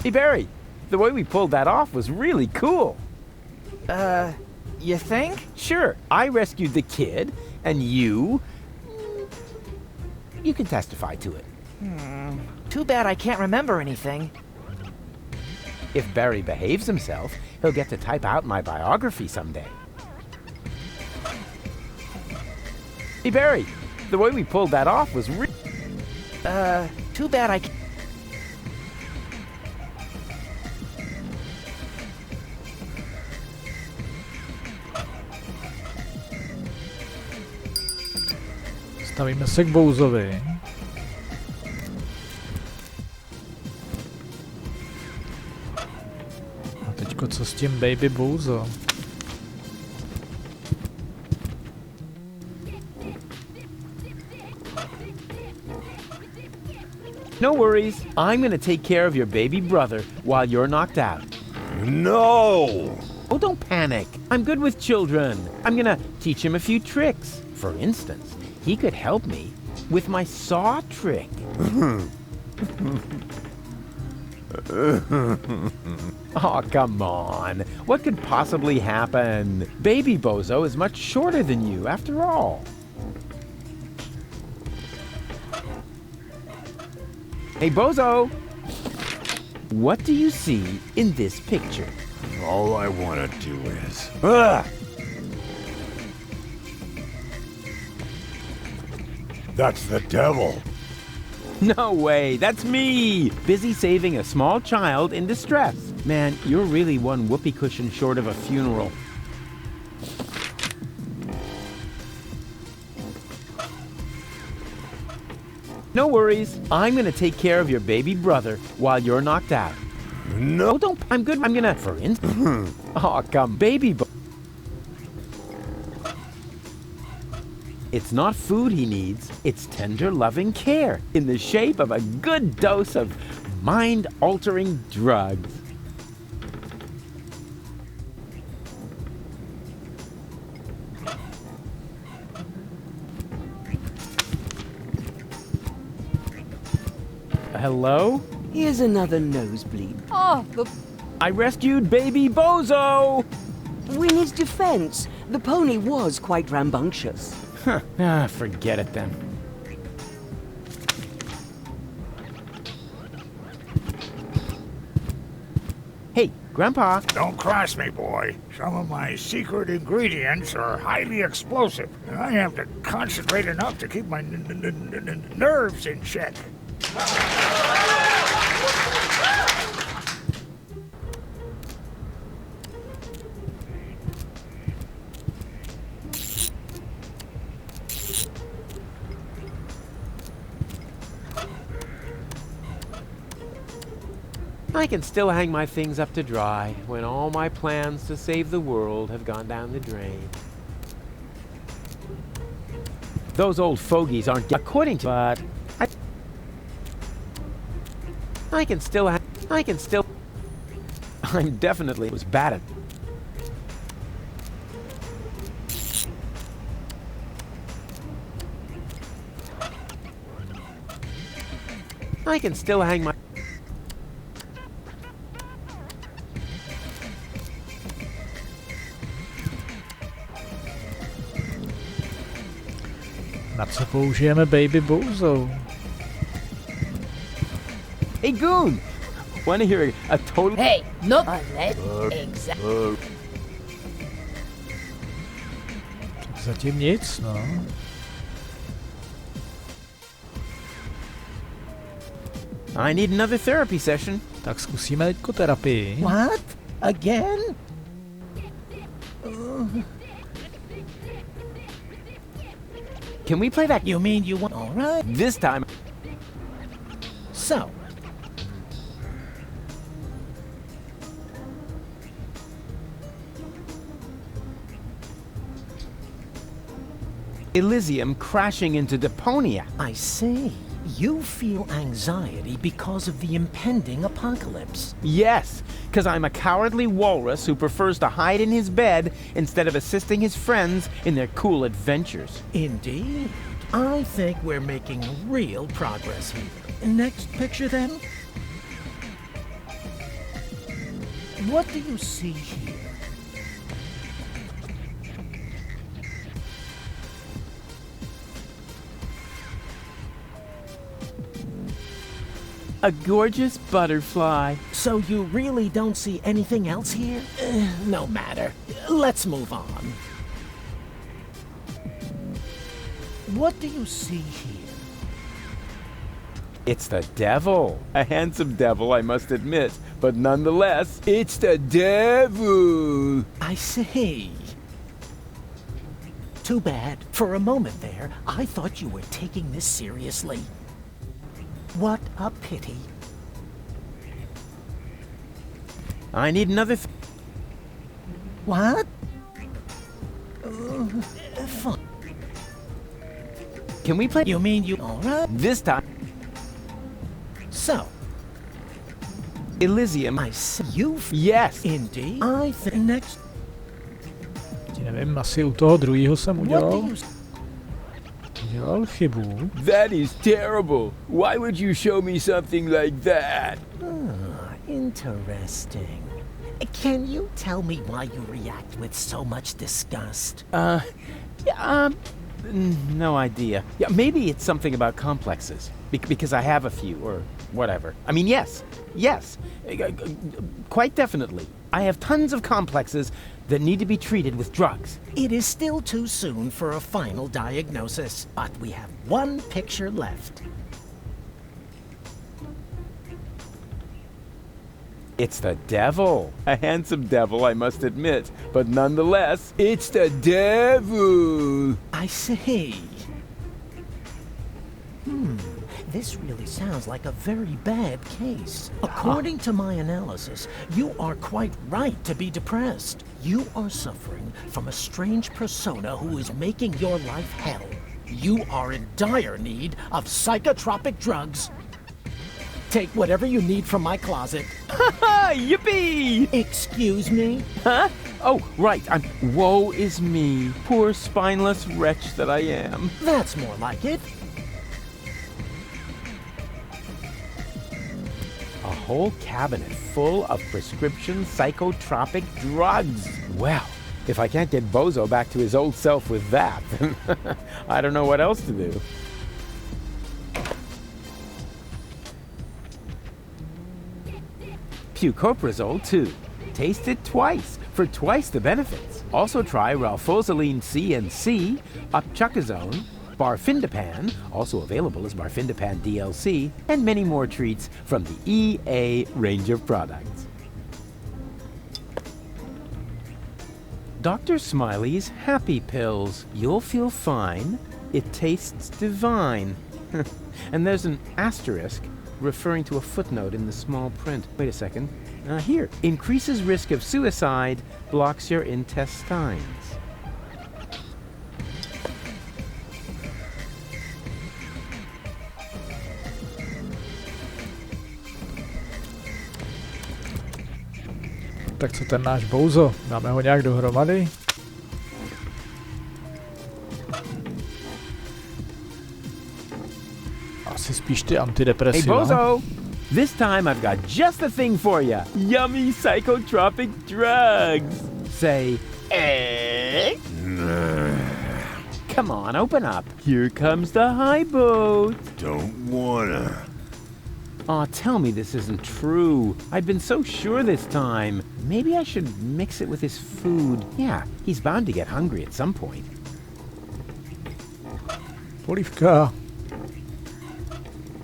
Hey, Barry, the way we pulled that off was really cool. You think? Sure, I rescued the kid, and you can testify to it. Too bad I can't remember anything. If Barry behaves himself, he'll get to type out my biography someday. Hey, Barry, the way we pulled that off was too bad I can't. Stavíme se k Bouzovi. A teďko co s tím Baby Bouzo? No worries. I'm gonna take care of your baby brother while you're knocked out. No! Oh, don't panic. I'm good with children. I'm gonna teach him a few tricks. For instance, he could help me with my saw trick. Oh, come on. What could possibly happen? Baby Bozo is much shorter than you, after all. Hey, Bozo! What do you see in this picture? All I want to do is... That's the devil. No way, that's me! Busy saving a small child in distress. Man, you're really one whoopee cushion short of a funeral. No worries, I'm gonna take care of your baby brother while you're knocked out. No. Oh, don't, I'm good, I'm gonna, for instance... Oh, come, baby It's not food he needs, it's tender, loving care in the shape of a good dose of mind-altering drugs. Hello? Here's another nosebleed. Oh, I rescued baby Bozo! In his defense, the pony was quite rambunctious. Forget it then. Hey, Grandpa. Don't cross me, boy. Some of my secret ingredients are highly explosive, and I have to concentrate enough to keep my nerves in check. I can still hang my things up to dry when all my plans to save the world have gone down the drain. Those old fogies aren't according to, but I can still I'm definitely was bad at. I can still hang my. Na co použijeme Baby Bozo? Hey Goon! Wanna hear a total. Hey, no, exactly. Zatím nic, no. I need another therapy session. Tak zkusíme teďko terapii. What? Again? Can we play that? You mean you want? All right. This time. So. Elysium crashing into Deponia. I see. You feel anxiety because of the impending apocalypse. Yes, because I'm a cowardly walrus who prefers to hide in his bed instead of assisting his friends in their cool adventures. Indeed. I think we're making real progress here. Next picture, then. What do you see here? A gorgeous butterfly. So you really don't see anything else here? No matter. Let's move on. What do you see here? It's the devil. A handsome devil, I must admit. But nonetheless, it's the devil. I see. Too bad. For a moment there, I thought you were taking this seriously. What a pity. I need another. What? Fine. Can we play? You mean you? All right. This time. So. Elysium. I see you. Yes. Indeed. I think next. Nevím, asi u toho druhého jsem udělal chybu. That is terrible. Why would you show me something like that? Interesting. Can you tell me why you react with so much disgust? No idea. Yeah, maybe it's something about complexes. Because I have a few, or whatever. I mean, yes. Quite definitely. I have tons of complexes that need to be treated with drugs. It is still too soon for a final diagnosis, but we have one picture left. It's the devil. A handsome devil, I must admit. But nonetheless, it's the devil. I see. This really sounds like a very bad case. According to my analysis, you are quite right to be depressed. You are suffering from a strange persona who is making your life hell. You are in dire need of psychotropic drugs. Take whatever you need from my closet. Ha! Yippee! Excuse me? Huh? Oh, right. Woe is me. Poor spineless wretch that I am. That's more like it. A whole cabinet full of prescription psychotropic drugs. Well, if I can't get Bozo back to his old self with that, then I don't know what else to do. Pucoprazole 2. Taste it twice for twice the benefits. Also try Ralphozoline C and C, Upchucazone, Barfindapan, also available as Barfindapan DLC, and many more treats from the EA range of products. Dr. Smiley's Happy Pills. You'll feel fine. It tastes divine. And there's an asterisk. referring to a footnote in the small print. Wait a second. Here. Increases risk of suicide, blocks your intestines. Tak co ten náš bouzo? Dáme ho nějak dohromady? Asi spíš ty antidepresiva. Hey Bozo! This time I've got just the thing for you. Yummy psychotropic drugs. Say, eh? Come on, open up. Here comes the high boat. Don't wanna. Aw, tell me this isn't true. I'd been so sure this time. Maybe I should mix it with his food. Yeah, he's bound to get hungry at some point. Polívka.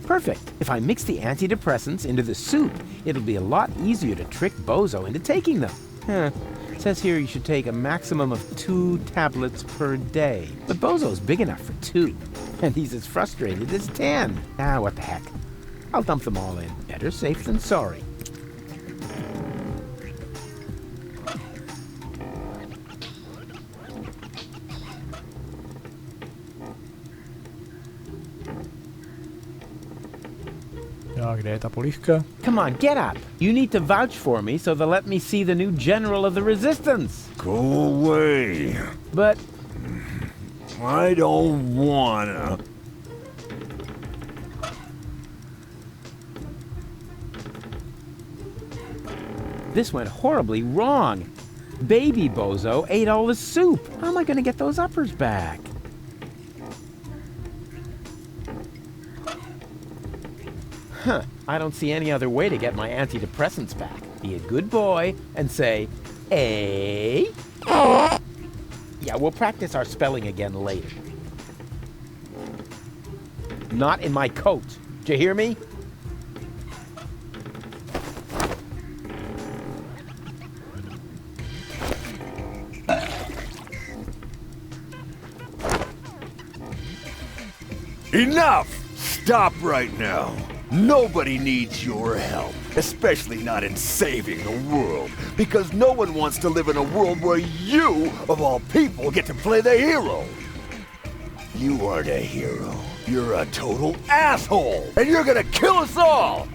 Perfect. If I mix the antidepressants into the soup, it'll be a lot easier to trick Bozo into taking them. It says here you should take a maximum of 2 tablets per day. But Bozo's big enough for 2, and he's as frustrated as 10. Ah, what the heck. I'll dump them all in. Better safe than sorry. Jo, kde je ta polívka? Come on, get up. You need to vouch for me so they'll let me see the new general of the resistance. Go away. But I don't wanna. this went horribly wrong. Baby Bozo ate all the soup. How am I going to get those uppers back? Huh, I don't see any other way to get my antidepressants back. Be a good boy and say, A. Yeah, we'll practice our spelling again later. Not in my coat. Did you hear me? Enough! Stop right now. Nobody needs your help, especially not in saving the world, because no one wants to live in a world where you, of all people, get to play the hero. You aren't a hero. You're a total asshole, and you're gonna kill us all!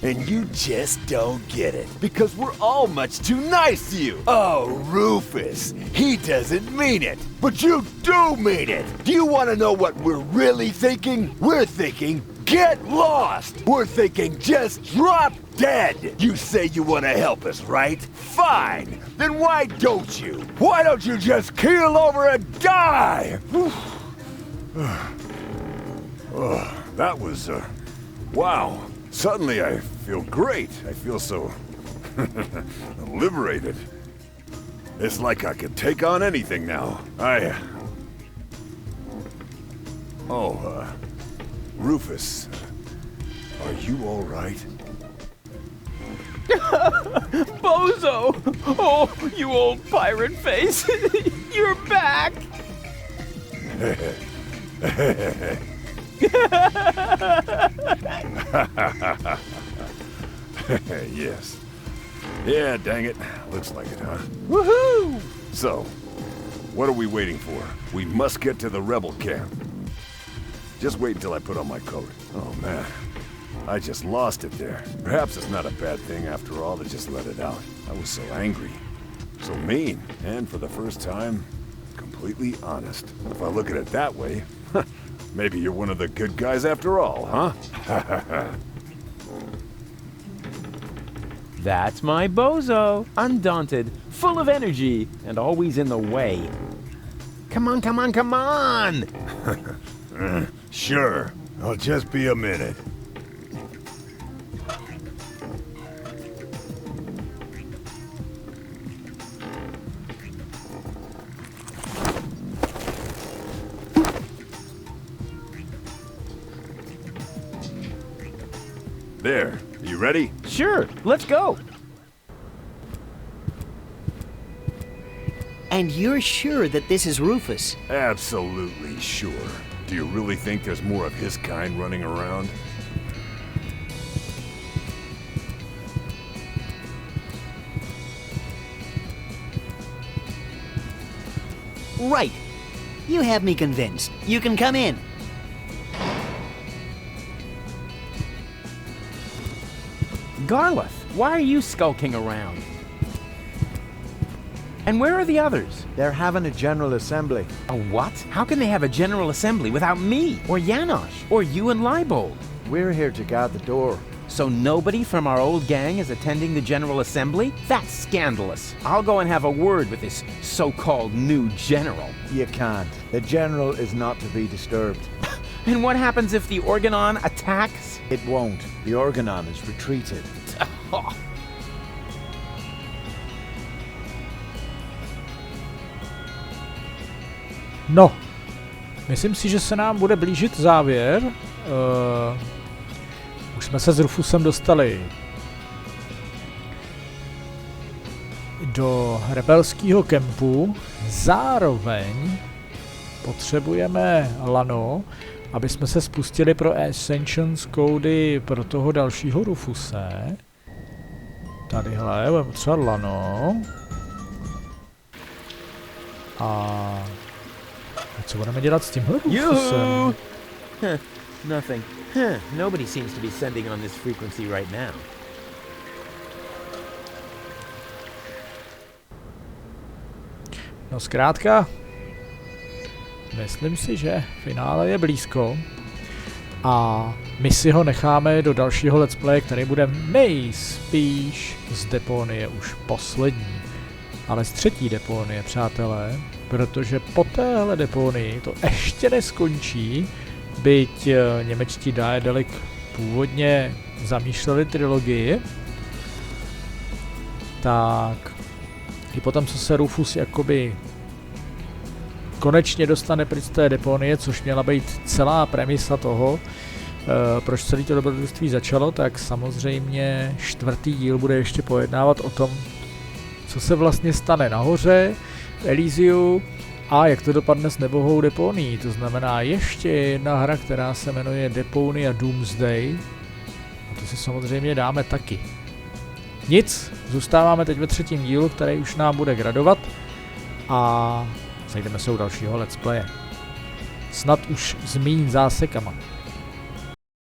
And you just don't get it, because we're all much too nice to you. Oh, Rufus, he doesn't mean it, but you do mean it. Do you want to know what we're really thinking? We're thinking, get lost. We're thinking, just drop dead. You say you want to help us, right? Fine. Then why don't you? Why don't you just keel over and die? That was, wow. Suddenly I feel great. I feel so liberated. It's like I could take on anything now. Rufus, are you all right? Bozo! Oh, you old pirate face! You're back! Yes. Yeah, dang it. Looks like it, huh? Woohoo! So, what are we waiting for? We must get to the rebel camp. Just wait until I put on my coat. Oh, man. I just lost it there. Perhaps it's not a bad thing after all to just let it out. I was so angry. So mean. And for the first time, completely honest. If I look at it that way, maybe you're one of the good guys after all, huh? That's my Bozo. Undaunted, full of energy, and always in the way. Come on, come on, come on! Sure. I'll just be a minute. There. You ready? Sure. Let's go. And you're sure that this is Rufus? Absolutely sure. Do you really think there's more of his kind running around? Right. You have me convinced. You can come in. Garleth, why are you skulking around? And where are the others? They're having a general assembly. A what? How can they have a general assembly without me, or Janosch, or you and Leibold? We're here to guard the door. So nobody from our old gang is attending the general assembly? That's scandalous. I'll go and have a word with this so-called new general. You can't. The general is not to be disturbed. And what happens if the Organon attacks? It won't. The Organon is retreated. No, myslím si, že se nám bude blížit závěr. Už jsme se s Rufusem dostali do rebelského kempu. Zároveň potřebujeme lano, aby jsme se spustili pro Ascensions kódy pro toho dalšího Rufuse. Tadyhle budeme potřebovat lano. A co budeme dělat s tímhle Rufusem? Nothing. Nobody seems to be sending on this frequency right now. No zkrátka, myslím si, že finále je blízko a my si ho necháme do dalšího let's play, který bude nejspíš z Deponie už poslední. Ale z třetí Deponie, přátelé, protože po téhle Deponii to ještě neskončí, byť němečtí Daedalic původně zamýšleli trilogii, tak i potom, co se Rufus jakoby konečně dostane pryč z té Deponie, což měla být celá premisa toho, proč celé to dobrodružství začalo, tak samozřejmě čtvrtý díl bude ještě pojednávat o tom, co se vlastně stane nahoře v Elysiu a jak to dopadne s nebohou Deponií. To znamená ještě jedna hra, která se jmenuje Deponia Doomsday. A to si samozřejmě dáme taky. Nic, zůstáváme teď ve třetím dílu, který už nám bude gradovat a sejdeme se u dalšího let's playe. Snad už s méně zásekama.